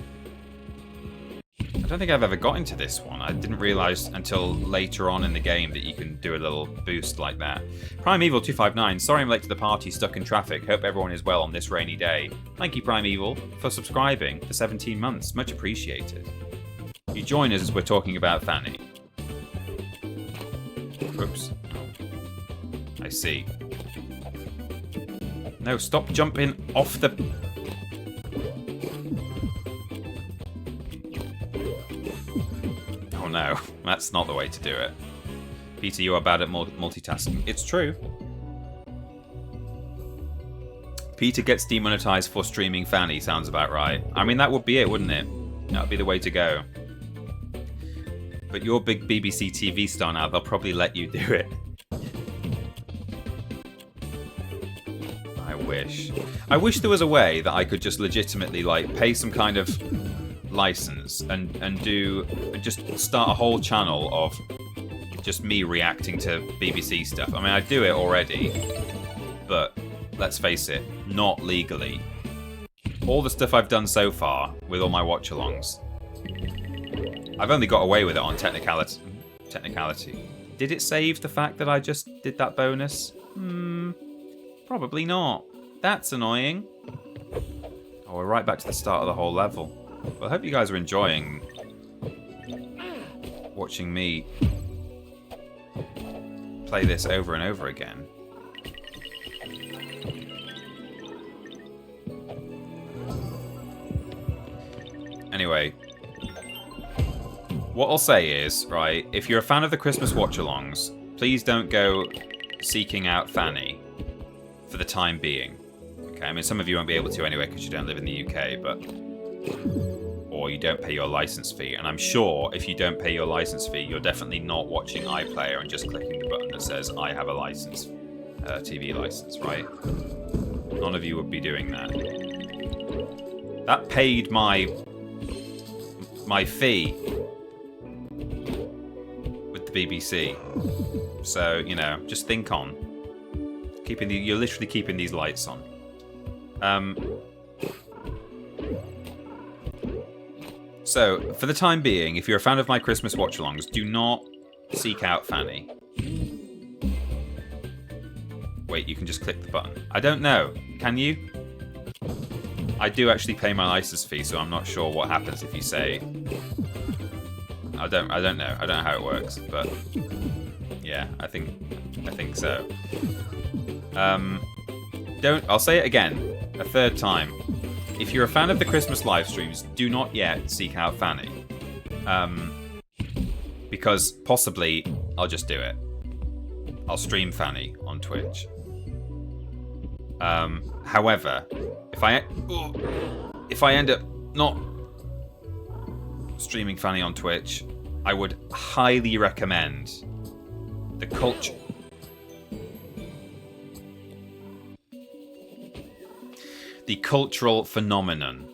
I don't think I've ever got into this one. I didn't realise until later on in the game that you can do a little boost like that. Primeval 259, sorry I'm late to the party, stuck in traffic. Hope everyone is well on this rainy day. Thank you, Primeval, for subscribing for 17 months. Much appreciated. You join us as we're talking about Fanny. Oops. I see. No, stop jumping off the... Oh no, that's not the way to do it. Peter, you are bad at multitasking. It's true. Peter gets demonetized for streaming Fanny, sounds about right. I mean, that would be it, wouldn't it? That would be the way to go. But you're a big BBC TV star now, they'll probably let you do it. I wish there was a way that I could just legitimately like pay some kind of license and just start a whole channel of just me reacting to BBC stuff. I mean, I do it already, but let's face it, not legally. All the stuff I've done so far with all my watch-alongs, I've only got away with it on technicality. Did it save the fact that I just did that bonus? Probably not. That's annoying. Oh, we're right back to the start of the whole level. Well, I hope you guys are enjoying watching me play this over and over again. Anyway, what I'll say is, right, if you're a fan of the Christmas watch-alongs, please don't go seeking out Fanny for the time being. Okay, I mean, some of you won't be able to anyway because you don't live in the UK, but... Or you don't pay your license fee. And I'm sure if you don't pay your license fee, you're definitely not watching iPlayer and just clicking the button that says, I have a license, TV license, right? None of you would be doing that. That paid my fee with the BBC. So, you know, just think on. You're literally keeping these lights on. So, for the time being, if you're a fan of my Christmas watch-alongs, do not seek out Fanny. Wait, you can just click the button. I don't know. Can you? I do actually pay my license fee, so I'm not sure what happens if you say... I don't know. I don't know how it works, but... Yeah, I think so. I'll say it again, a third time. If you're a fan of the Christmas live streams, do not yet seek out Fanny. Because possibly I'll just do it. I'll stream Fanny on Twitch. However, if I end up not streaming Fanny on Twitch, I would highly recommend the cultural phenomenon.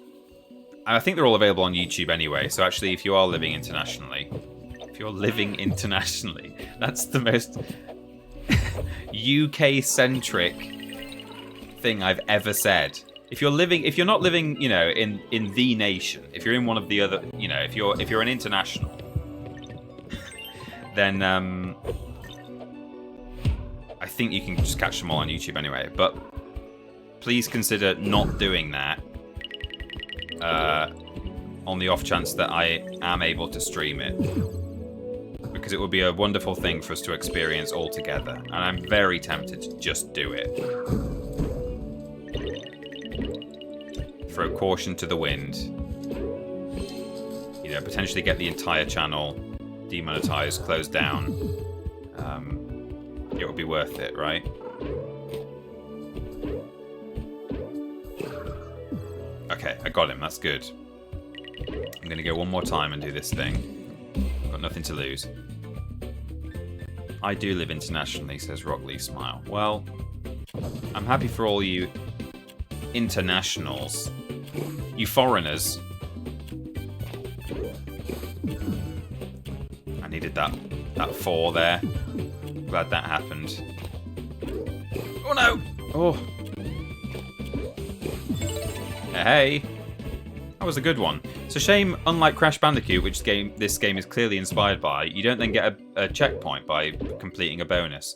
And I think they're all available on YouTube anyway, so actually if you are living internationally, that's the most UK-centric thing I've ever said. If you're not living, you know, in the nation, if you're in one of the other, you know, if you're an international, then I think you can just catch them all on YouTube anyway. But please consider not doing that on the off chance that I am able to stream it, because it would be a wonderful thing for us to experience all together, and I'm very tempted to just do it. Throw caution to the wind. You know, potentially get the entire channel demonetized, closed down. It would be worth it, right? Okay, I got him. That's good. I'm going to go one more time and do this thing. Got nothing to lose. I do live internationally, says Rockley Smile. Well, I'm happy for all you internationals. You foreigners. I needed that 4 there. Glad that happened. Oh no! Oh. Hey. That was a good one. It's a shame, unlike Crash Bandicoot, which this game is clearly inspired by, you don't then get a checkpoint by completing a bonus.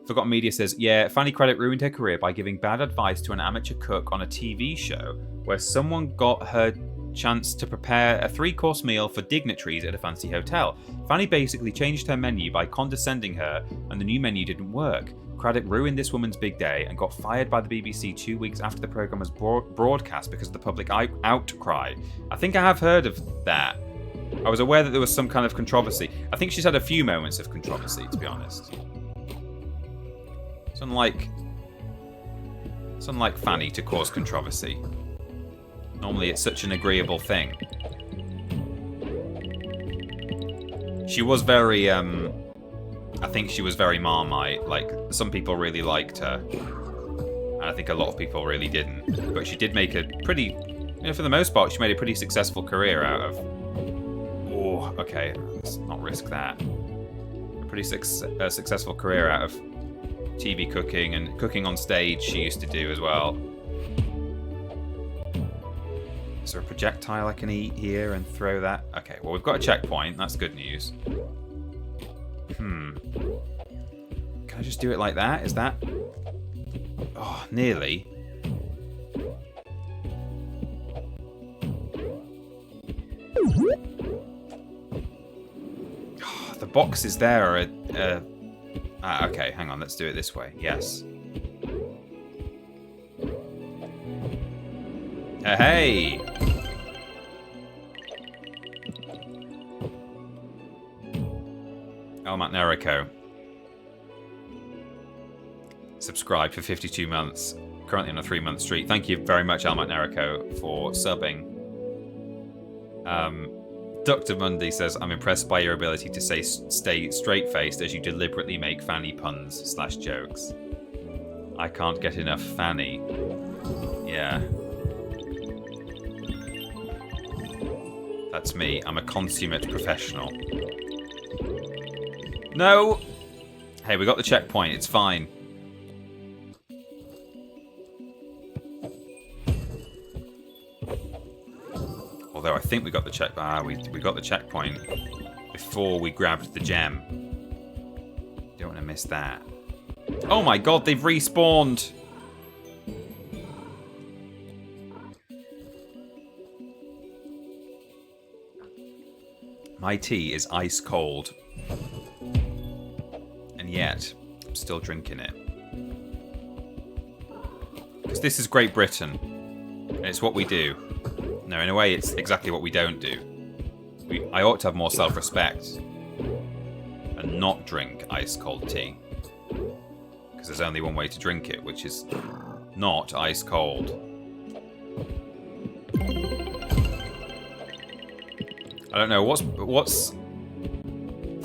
Forgotten Media says, yeah, Fanny Credit ruined her career by giving bad advice to an amateur cook on a TV show where someone got her chance to prepare a 3-course meal for dignitaries at a fancy hotel. Fanny basically changed her menu by condescending her, and the new menu didn't work. Craddock ruined this woman's big day and got fired by the BBC 2 weeks after the programme was broadcast because of the public outcry. I think I have heard of that. I was aware that there was some kind of controversy. I think she's had a few moments of controversy, to be honest. It's unlike Fanny to cause controversy. Normally it's such an agreeable thing. She was very, I think she was very Marmite. Like, some people really liked her. And I think a lot of people really didn't. But she did make a pretty, for the most part, she made a pretty successful career out of... Oh, okay, let's not risk that. A pretty successful career out of TV cooking and cooking on stage she used to do as well. Is there a projectile I can eat here and throw that? Okay, well, we've got a checkpoint. That's good news. Can I just do it like that? Is that... Oh, nearly. Oh, the boxes there are... okay, hang on. Let's do it this way. Yes. Hey! Nikoderiko. Subscribed for 52 months. Currently on a 3-month streak. Thank you very much, Nikoderiko, for subbing. Dr. Mundy says, I'm impressed by your ability to stay straight-faced as you deliberately make Fanny puns / jokes. I can't get enough Fanny. Yeah. That's me. I'm a consummate professional. No! Hey, we got the checkpoint. It's fine. Although I think we got the we got the checkpoint before we grabbed the gem. Don't want to miss that. Oh my god, they've respawned! My tea is ice cold. And yet, I'm still drinking it. Because this is Great Britain. And it's what we do. No, in a way, it's exactly what we don't do. I ought to have more self-respect. And not drink ice-cold tea. Because there's only one way to drink it, which is not ice-cold. I don't know, what's...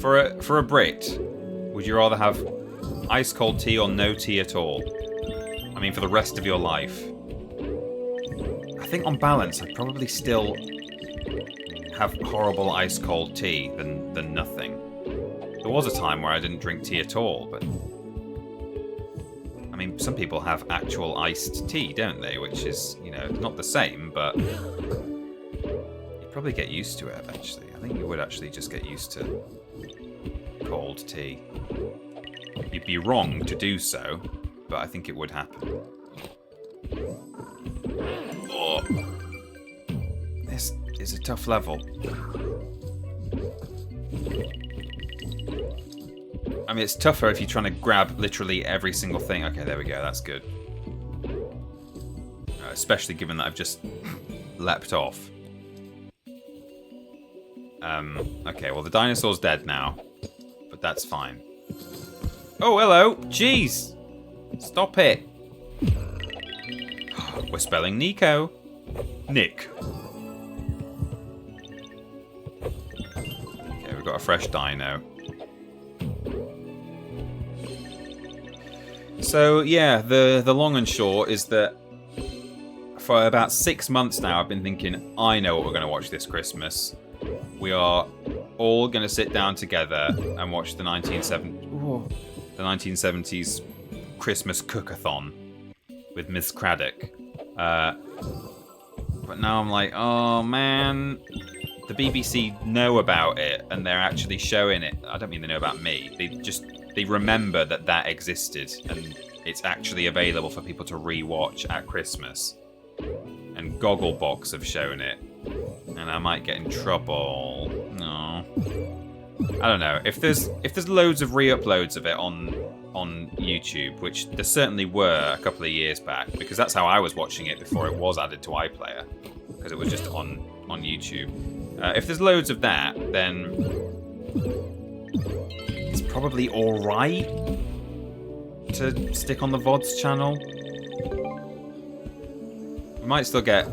For a Brit, would you rather have ice-cold tea or no tea at all? I mean, for the rest of your life. I think on balance, I'd probably still have horrible ice-cold tea than nothing. There was a time where I didn't drink tea at all, but... I mean, some people have actual iced tea, don't they? Which is, not the same, but... You'd probably get used to it, eventually. I think you would actually just get used to cold tea. You'd be wrong to do so, but I think it would happen. Oh. This is a tough level. I mean, it's tougher if you're trying to grab literally every single thing. Okay, there we go. That's good. Especially given that I've just leapt off. Okay, well, the dinosaur's dead now. But that's fine. Oh, hello! Jeez! Stop it! We're spelling Nico. Nick. Okay, we've got a fresh dino. So yeah, the long and short is that for about 6 months now I've been thinking, I know what we're going to watch this Christmas. We are all going to sit down together and watch the 1970s Christmas cook-a-thon with Miss Craddock. But now I'm like, oh man, the BBC know about it and they're actually showing it. I don't mean they know about me. They remember that existed and it's actually available for people to re-watch at Christmas. And Gogglebox have shown it. And I might get in trouble. No. I don't know. If there's loads of re-uploads of it on YouTube, which there certainly were a couple of years back, because that's how I was watching it before it was added to iPlayer, because it was just on YouTube. If there's loads of that, then it's probably alright to stick on the VODs channel. We might still get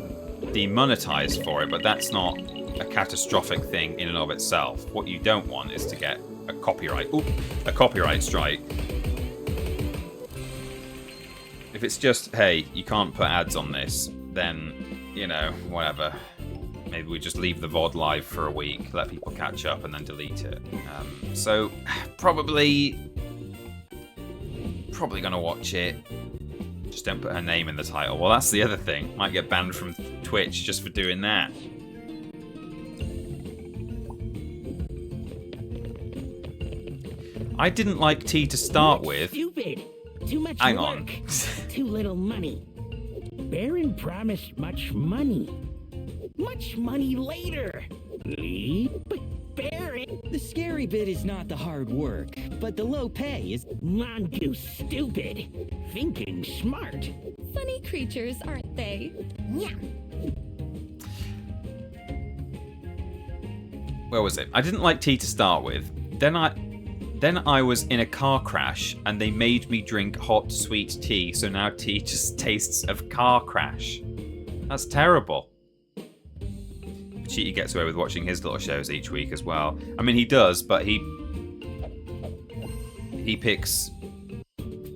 demonetized for it, but that's not a catastrophic thing in and of itself. What you don't want is to get a copyright strike. If it's just, hey, you can't put ads on this, then, you know, whatever. Maybe we just leave the VOD live for a week, let people catch up, and then delete it. So, probably gonna watch it. Just don't put her name in the title. Well, that's the other thing. Might get banned from Twitch just for doing that. I didn't like tea to start with. Stupid. Too much Hang work. on. Too little money. Baron promised much money. Much money later. But Baron... The scary bit is not the hard work, but the low pay is... Mongoose stupid. Thinking smart. Funny creatures, aren't they? Yeah. Where was it? I didn't like tea to start with. Then I was in a car crash and they made me drink hot, sweet tea, so now tea just tastes of car crash. That's terrible. Cheaty gets away with watching his little shows each week as well. I mean, he does, but he picks...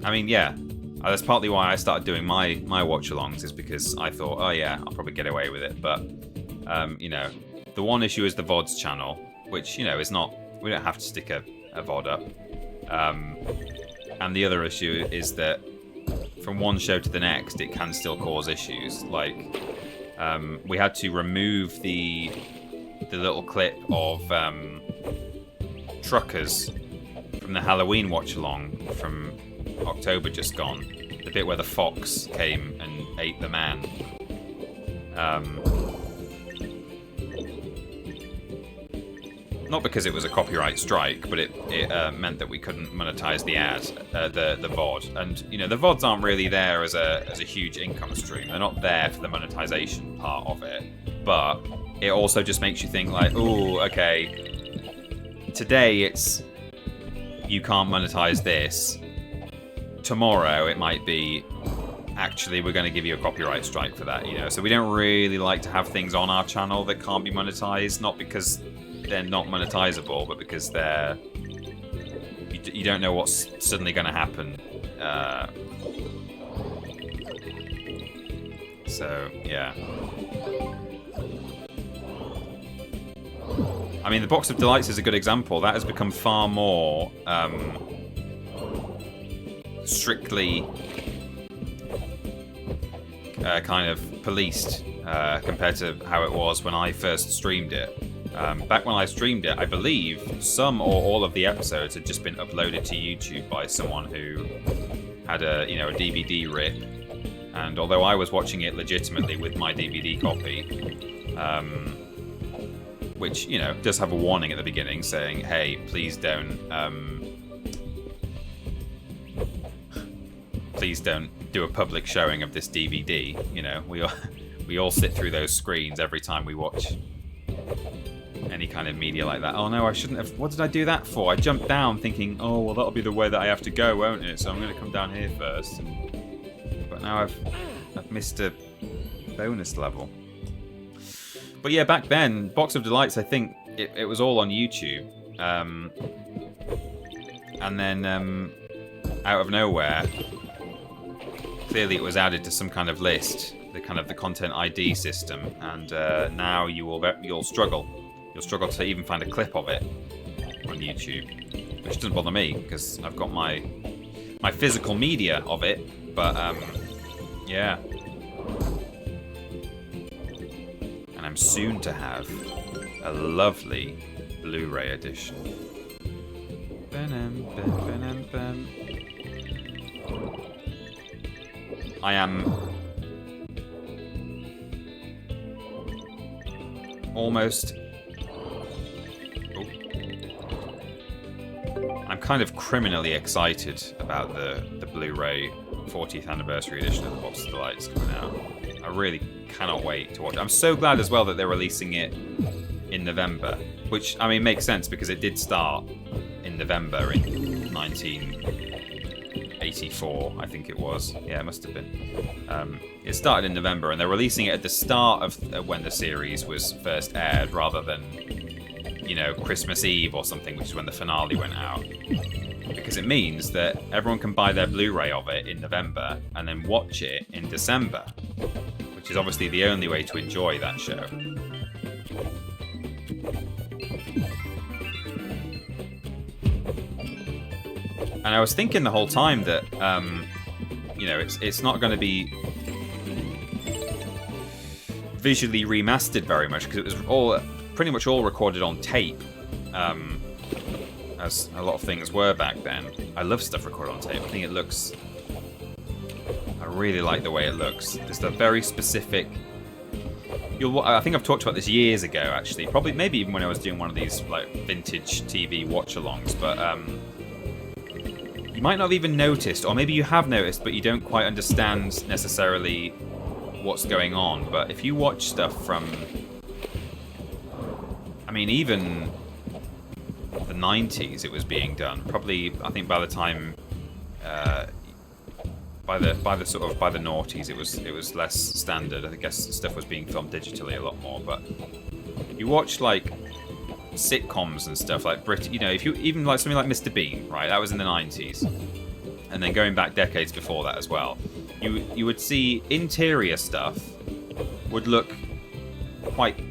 I mean, yeah. That's partly why I started doing my watch-alongs, is because I thought, oh yeah, I'll probably get away with it. But, you know, the one issue is the VODs channel, which, you know, is not... We don't have to stick a VOD up. And the other issue is that from one show to the next, it can still cause issues. Like, we had to remove the little clip of Truckers from the Halloween watch-along from October just gone. The bit where the fox came and ate the man. Not because it was a copyright strike, but it meant that we couldn't monetize the ad, the VOD. And you know, the VODs aren't really there as a huge income stream. They're not there for the monetization part of it. But it also just makes you think like, oh, okay, today it's you can't monetize this. Tomorrow it might be, actually we're going to give you a copyright strike for that. You know, so we don't really like to have things on our channel that can't be monetized, not because they're not monetizable, but because they're you don't know what's suddenly going to happen. So yeah, I mean, the Box of Delights is a good example. That has become far more strictly kind of policed compared to how it was when I first streamed it. Back when I streamed it, I believe some or all of the episodes had just been uploaded to YouTube by someone who had a DVD rip. And although I was watching it legitimately with my DVD copy, which, you know, does have a warning at the beginning saying, hey, please don't do a public showing of this DVD. You know, we all sit through those screens every time we watch any kind of media like that. Oh no, I shouldn't have. What did I do that for? I jumped down thinking, oh well, that'll be the way that I have to go, won't it? So I'm going to come down here first. But now I've missed a bonus level. But yeah, back then, Box of Delights, I think it was all on YouTube. And then out of nowhere, clearly it was added to some kind of list, the content ID system, and now you'll struggle. You'll struggle to even find a clip of it on YouTube, which doesn't bother me because I've got my physical media of it. But yeah, and I'm soon to have a lovely Blu-ray edition. I am almost... I'm kind of criminally excited about the Blu-ray 40th anniversary edition of the Box of Delights coming out. I really cannot wait to watch it. I'm so glad as well that they're releasing it in November, which, I mean, makes sense because it did start in November in 1984, I think it was. Yeah, it must have been. It started in November, and they're releasing it at the start of when the series was first aired, rather than, you know, Christmas Eve or something, which is when the finale went out. Because it means that everyone can buy their Blu-ray of it in November and then watch it in December, which is obviously the only way to enjoy that show. And I was thinking the whole time that, you know, it's not going to be visually remastered very much, because it was pretty much all recorded on tape, as a lot of things were back then. I love stuff recorded on tape. I think it looks... I really like the way it looks. There's a very specific... I think I've talked about this years ago, actually. Probably, maybe even when I was doing one of these like vintage TV watch-alongs, but you might not have even noticed, or maybe you have noticed, but you don't quite understand necessarily what's going on. But if you watch stuff from... I mean, even the 90s it was being done. Probably, I think by the time... by the noughties, it was less standard. I guess stuff was being filmed digitally a lot more. But you watch like sitcoms and stuff like you know, if you even like something like Mr. Bean, right? That was in the 90s, and then going back decades before that as well. You would see interior stuff would look quite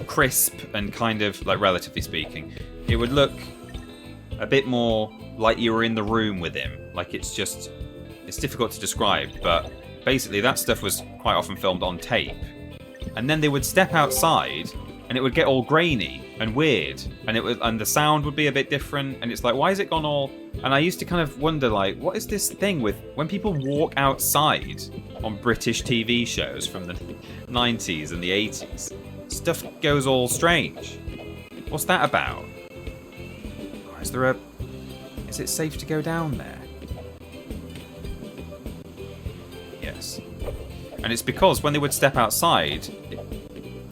crisp and kind of like, relatively speaking, it would look a bit more like you were in the room with him. Like it's difficult to describe, but basically that stuff was quite often filmed on tape. And then they would step outside and it would get all grainy and weird, and the sound would be a bit different, and it's like, why has it gone all... And I used to kind of wonder, like, what is this thing with when people walk outside on British TV shows from the 90s and the 80s? Stuff goes all strange. What's that about? Is it safe to go down there? Yes. And it's because when they would step outside,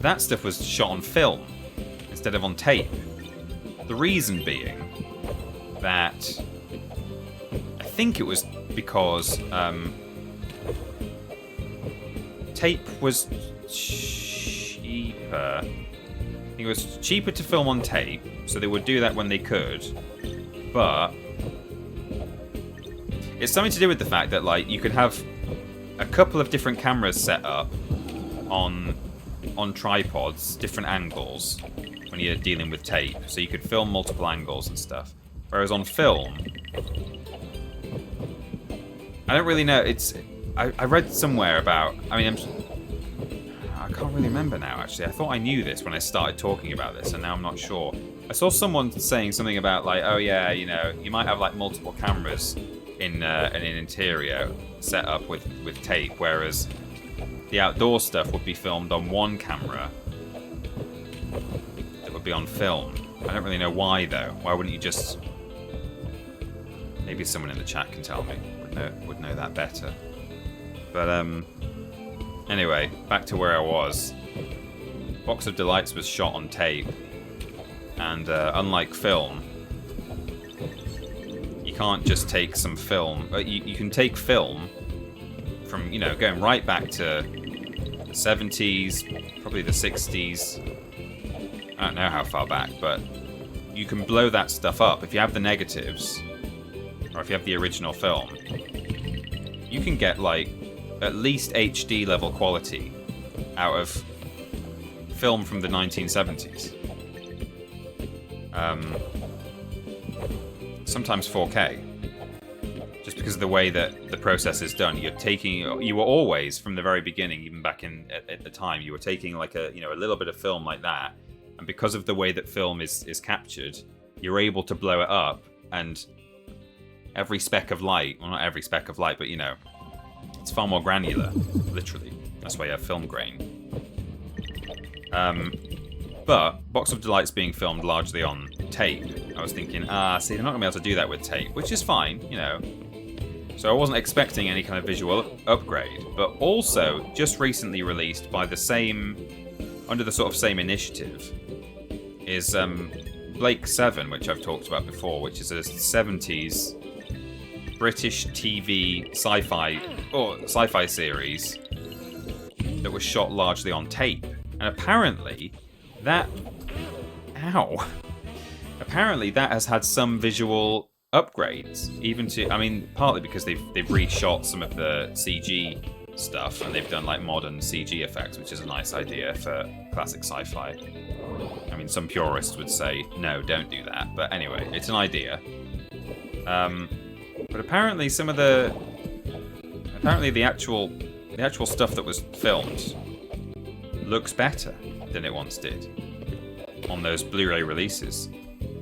that stuff was shot on film instead of on tape. The reason being that I think it was because tape was cheaper. I think it was cheaper to film on tape, so they would do that when they could. But it's something to do with the fact that, like, you could have a couple of different cameras set up on tripods, different angles, when you're dealing with tape, so you could film multiple angles and stuff. Whereas on film, I don't really know. I read somewhere about... I mean, I can't really remember now, actually. I thought I knew this when I started talking about this, and now I'm not sure. I saw someone saying something about, like, oh yeah, you know, you might have like multiple cameras in an interior set up with tape, whereas the outdoor stuff would be filmed on one camera that would be on film. I don't really know why, though. Why wouldn't you just... Maybe someone in the chat can tell me. Would know that better. But anyway, back to where I was. Box of Delights was shot on tape, and unlike film, you can't just take some film. You can take film from, you know, going right back to the 70s, probably the 60s. I don't know how far back, but you can blow that stuff up. If you have the negatives, or if you have the original film, you can get like at least HD level quality out of film from the 1970s. Sometimes 4K. Just because of the way that the process is done, you were always, from the very beginning, even back at the time, you were taking like a little bit of film like that, and because of the way that film is captured, you're able to blow it up, and every speck of light, well, not every speck of light, but it's far more granular, literally. That's why you have film grain. But Box of Delights being filmed largely on tape, I was thinking, see, they're not going to be able to do that with tape, which is fine, So I wasn't expecting any kind of visual upgrade, but also just recently released under the sort of same initiative, is Blake 7, which I've talked about before, which is a 70s British TV sci-fi series that was shot largely on tape. And apparently that has had some visual upgrades, partly because they've reshot some of the CG stuff, and they've done like modern CG effects, which is a nice idea for classic sci-fi. Some purists would say, no, don't do that, but anyway, it's an idea. But apparently the actual stuff that was filmed looks better than it once did on those Blu-ray releases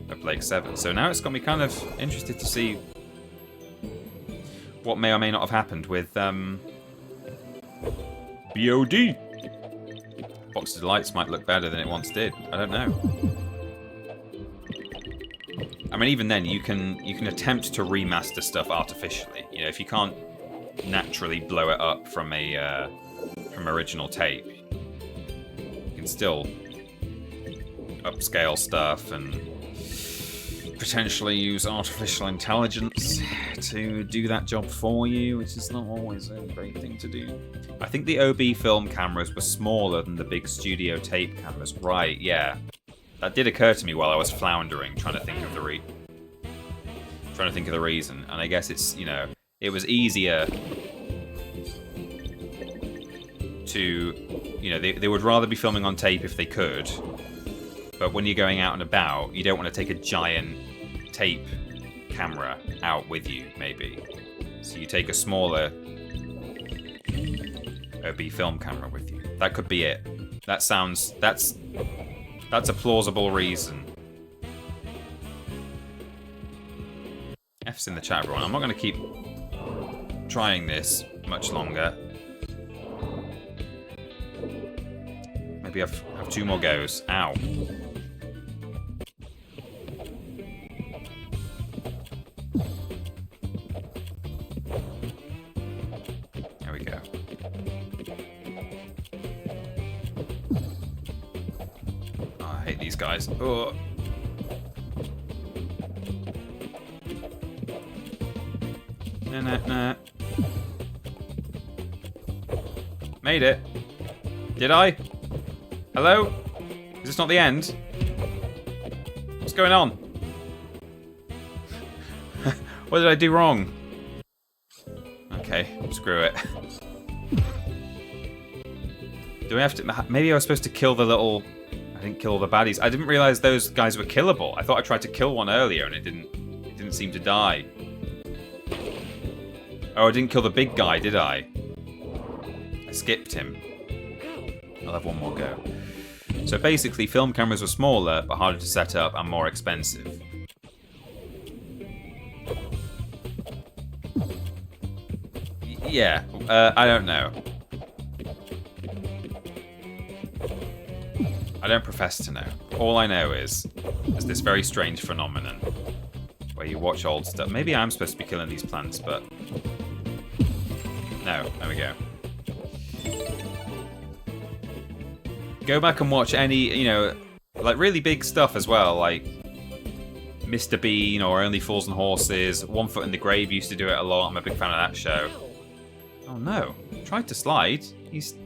of Blake 7. So now it's got me kind of interested to see what may or may not have happened with VOD. Box of Delights might look better than it once did. I don't know. Even then, you can attempt to remaster stuff artificially. If you can't naturally blow it up from original tape, you can still upscale stuff and potentially use artificial intelligence to do that job for you, which is not always a great thing to do. I think the OB film cameras were smaller than the big studio tape cameras. Right, yeah. That did occur to me while I was floundering, trying to think of the reason. And I guess it's, it was easier to, they would rather be filming on tape if they could. But when you're going out and about, you don't want to take a giant tape camera out with you, maybe. So you take a smaller OB film camera with you. That could be it. That's a plausible reason. F's in the chat, everyone. I'm not going to keep trying this much longer. Maybe have 2 more goes. Ow. There we go. Oh, I hate these guys. Oh. Nah. Made it. Did I? Hello? Is this not the end? What's going on? What did I do wrong? Okay, screw it. Do we have to... Maybe I was supposed to kill the little... I didn't kill all the baddies. I didn't realize those guys were killable. I thought I tried to kill one earlier and it didn't seem to die. Oh, I didn't kill the big guy, did I? I skipped him. I'll have one more go. So basically, film cameras were smaller, but harder to set up and more expensive. Yeah, I don't know. I don't profess to know. All I know is there's this very strange phenomenon where you watch old stuff. Maybe I'm supposed to be killing these plants, but... No, there we go. Go back and watch any, like really big stuff as well, like Mr. Bean or Only Fools and Horses. One Foot in the Grave used to do it a lot. I'm a big fan of that show. Oh no, tried to slide. He's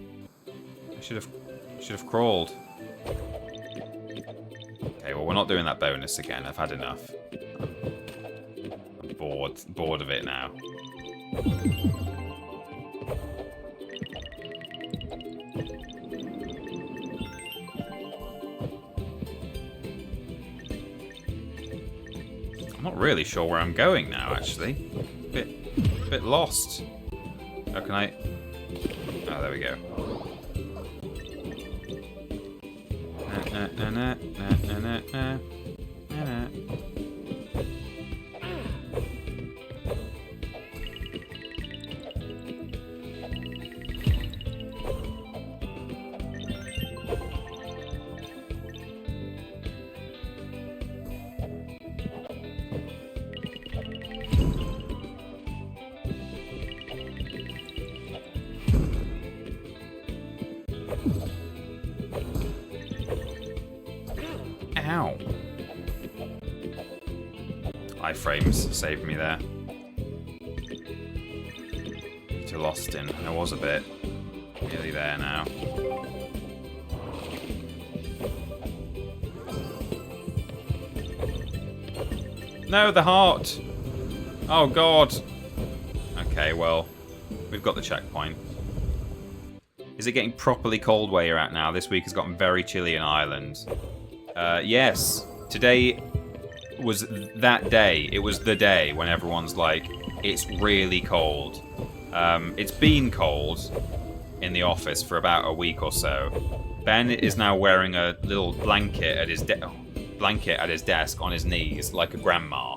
Should have crawled. Okay, well, we're not doing that bonus again. I've had enough. I'm bored of it now. I'm not really sure where I'm going now, actually. Bit lost. How can I... Oh, there we go. Ow. Iframes saved me there. To lost in. I was a bit. Nearly there now. No, the heart! Oh god! Okay, well, we've got the checkpoint. Is it getting properly cold where you're at now? This week has gotten very chilly in Ireland. Yes, today was that day. It was the day when everyone's like, it's really cold. It's been cold in the office for about a week or so. Ben is now wearing a little blanket at his desk on his knees, like a grandma.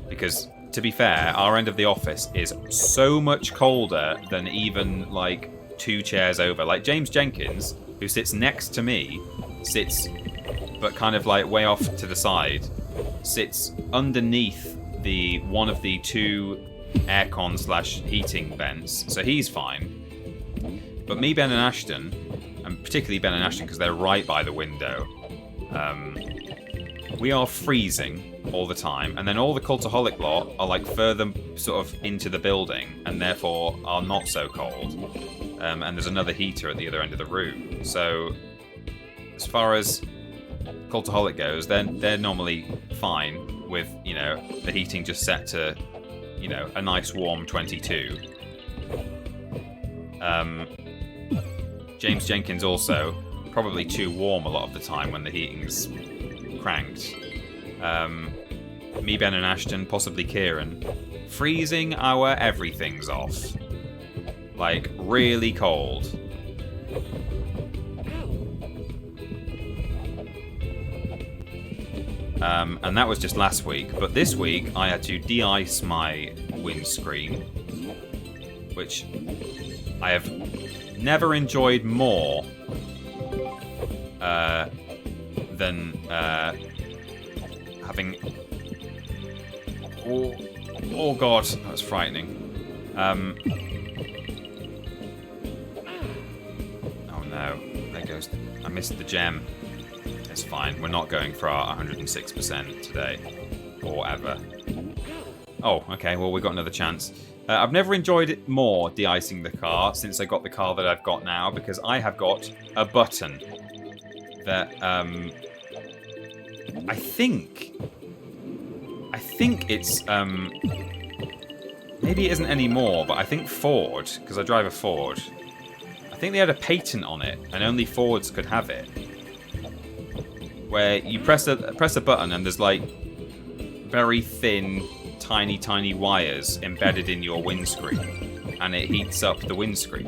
Because, to be fair, our end of the office is so much colder than even, like, 2 chairs over. Like, James Jenkins, who sits next to me, but kind of, like, way off to the side, sits underneath one of the 2 aircon/heating vents, so he's fine. But me, Ben and Ashton, and particularly Ben and Ashton because they're right by the window, we are freezing all the time, and then all the cultaholic lot are like further sort of into the building and therefore are not so cold. And there's another heater at the other end of the room. So as far as cultaholic goes, they're normally fine with, you know, the heating just set to, you know, a nice warm 22. James Jenkins also probably too warm a lot of the time when the heating's cranked. Me, Ben and Ashton, possibly Kieran, freezing our everything's off. Like, really cold. And that was just last week, but this week I had to de-ice my windscreen, which I have never enjoyed more than having... Oh god, that was frightening. Oh no, there goes... I missed the gem. It's fine, we're not going for our 106% today, or ever. Oh, okay, well we got another chance. I've never enjoyed it more de-icing the car since I got the car that I've got now, because I have got a button that I think it's maybe it isn't anymore, but I think Ford, because I drive a Ford, I think they had a patent on it and only Fords could have it, where you press a button and there's like very thin tiny wires embedded in your windscreen, and it heats up the windscreen.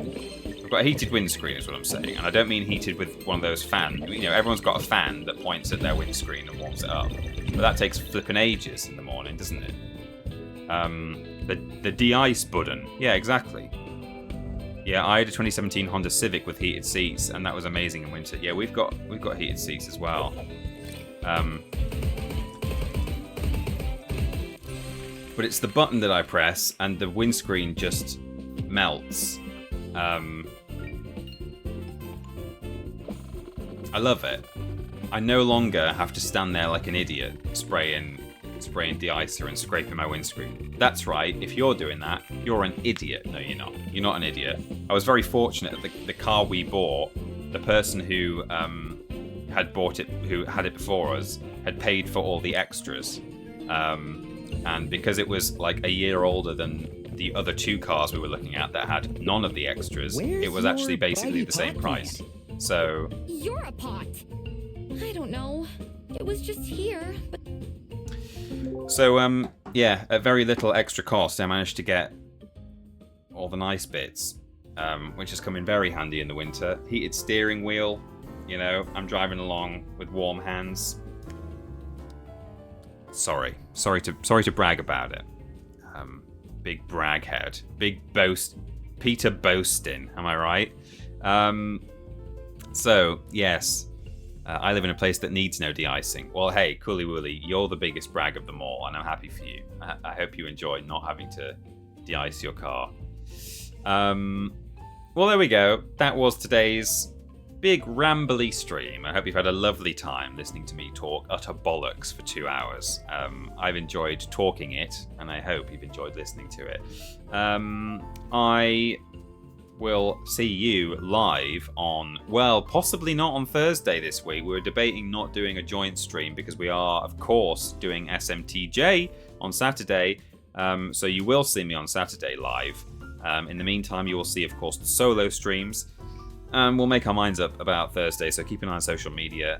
I've got a heated windscreen is what I'm saying, and I don't mean heated with one of those fans. You know, everyone's got a fan that points at their windscreen and warms it up, but that takes flipping ages in the morning, doesn't it? The de-ice button, yeah, exactly. Yeah, I had a 2017 Honda Civic with heated seats, and that was amazing in winter. Yeah, we've got heated seats as well. But it's the button that I press, and the windscreen just melts. I love it. I no longer have to stand there like an idiot spraying spraying de-icer and scraping my windscreen. That's right, if you're doing that, you're an idiot. No, you're not. You're not an idiot. I was very fortunate that the car we bought, the person who had bought it, who had it before us, had paid for all the extras. And because it was like a year older than the other 2 cars we were looking at that had none of the extras, Where's it was actually your basically Buggy the same Pot price. can? So, You're a pot. I don't know. It was just here, but yeah, at very little extra cost, I managed to get all the nice bits, which has come in very handy in the winter. Heated steering wheel, you know, I'm driving along with warm hands. Sorry to brag about it. Big brag head, big boast, Peter boasting. Am I right? So yes, I live in a place that needs no de-icing. Well, hey, Coolie Wooly, you're the biggest brag of them all, and I'm happy for you. I hope you enjoy not having to de-ice your car. Well, there we go. That was today's big rambly stream. I hope you've had a lovely time listening to me talk utter bollocks for 2 hours. I've enjoyed talking it, and I hope you've enjoyed listening to it. I will see you live on, well, possibly not on Thursday this week. We're debating not doing a joint stream because we are, of course, doing SMTJ on Saturday. So you will see me on Saturday live. In the meantime, you will see, of course, the solo streams. We'll make our minds up about Thursday, so keep an eye on social media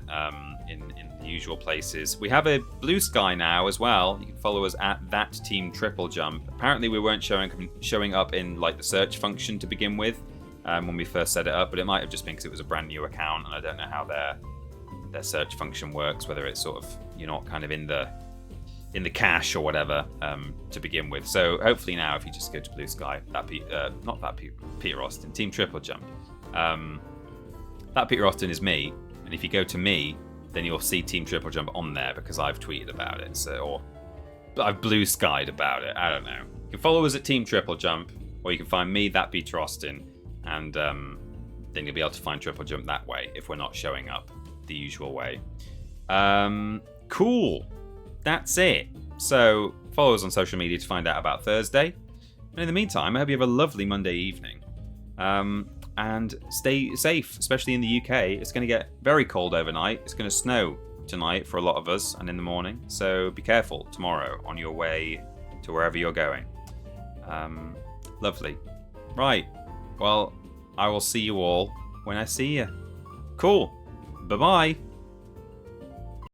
in the usual places. We have a Blue Sky now as well. You can follow us at @TeamTripleJump. Apparently we weren't showing up in like the search function to begin with when we first set it up, but it might have just been because it was a brand new account, and I don't know how their search function works, whether it's sort of, you're not kind of in the cache or whatever to begin with. So hopefully now, if you just go to Blue Sky, Peter Austin, Team Triple Jump. That Peter Austin is me, and if you go to me, then you'll see Team Triple Jump on there because I've tweeted about it, or I've blue skied about it. I don't know. You can follow us at Team Triple Jump, or you can find me, that Peter Austin, and then you'll be able to find Triple Jump that way if we're not showing up the usual way. Cool. That's it. So follow us on social media to find out about Thursday. And in the meantime, I hope you have a lovely Monday evening. And stay safe, especially in the UK. It's going to get very cold overnight. It's going to snow tonight for a lot of us, and in the morning. So be careful tomorrow on your way to wherever you're going. Lovely. Right. Well, I will see you all when I see you. Cool. Bye-bye.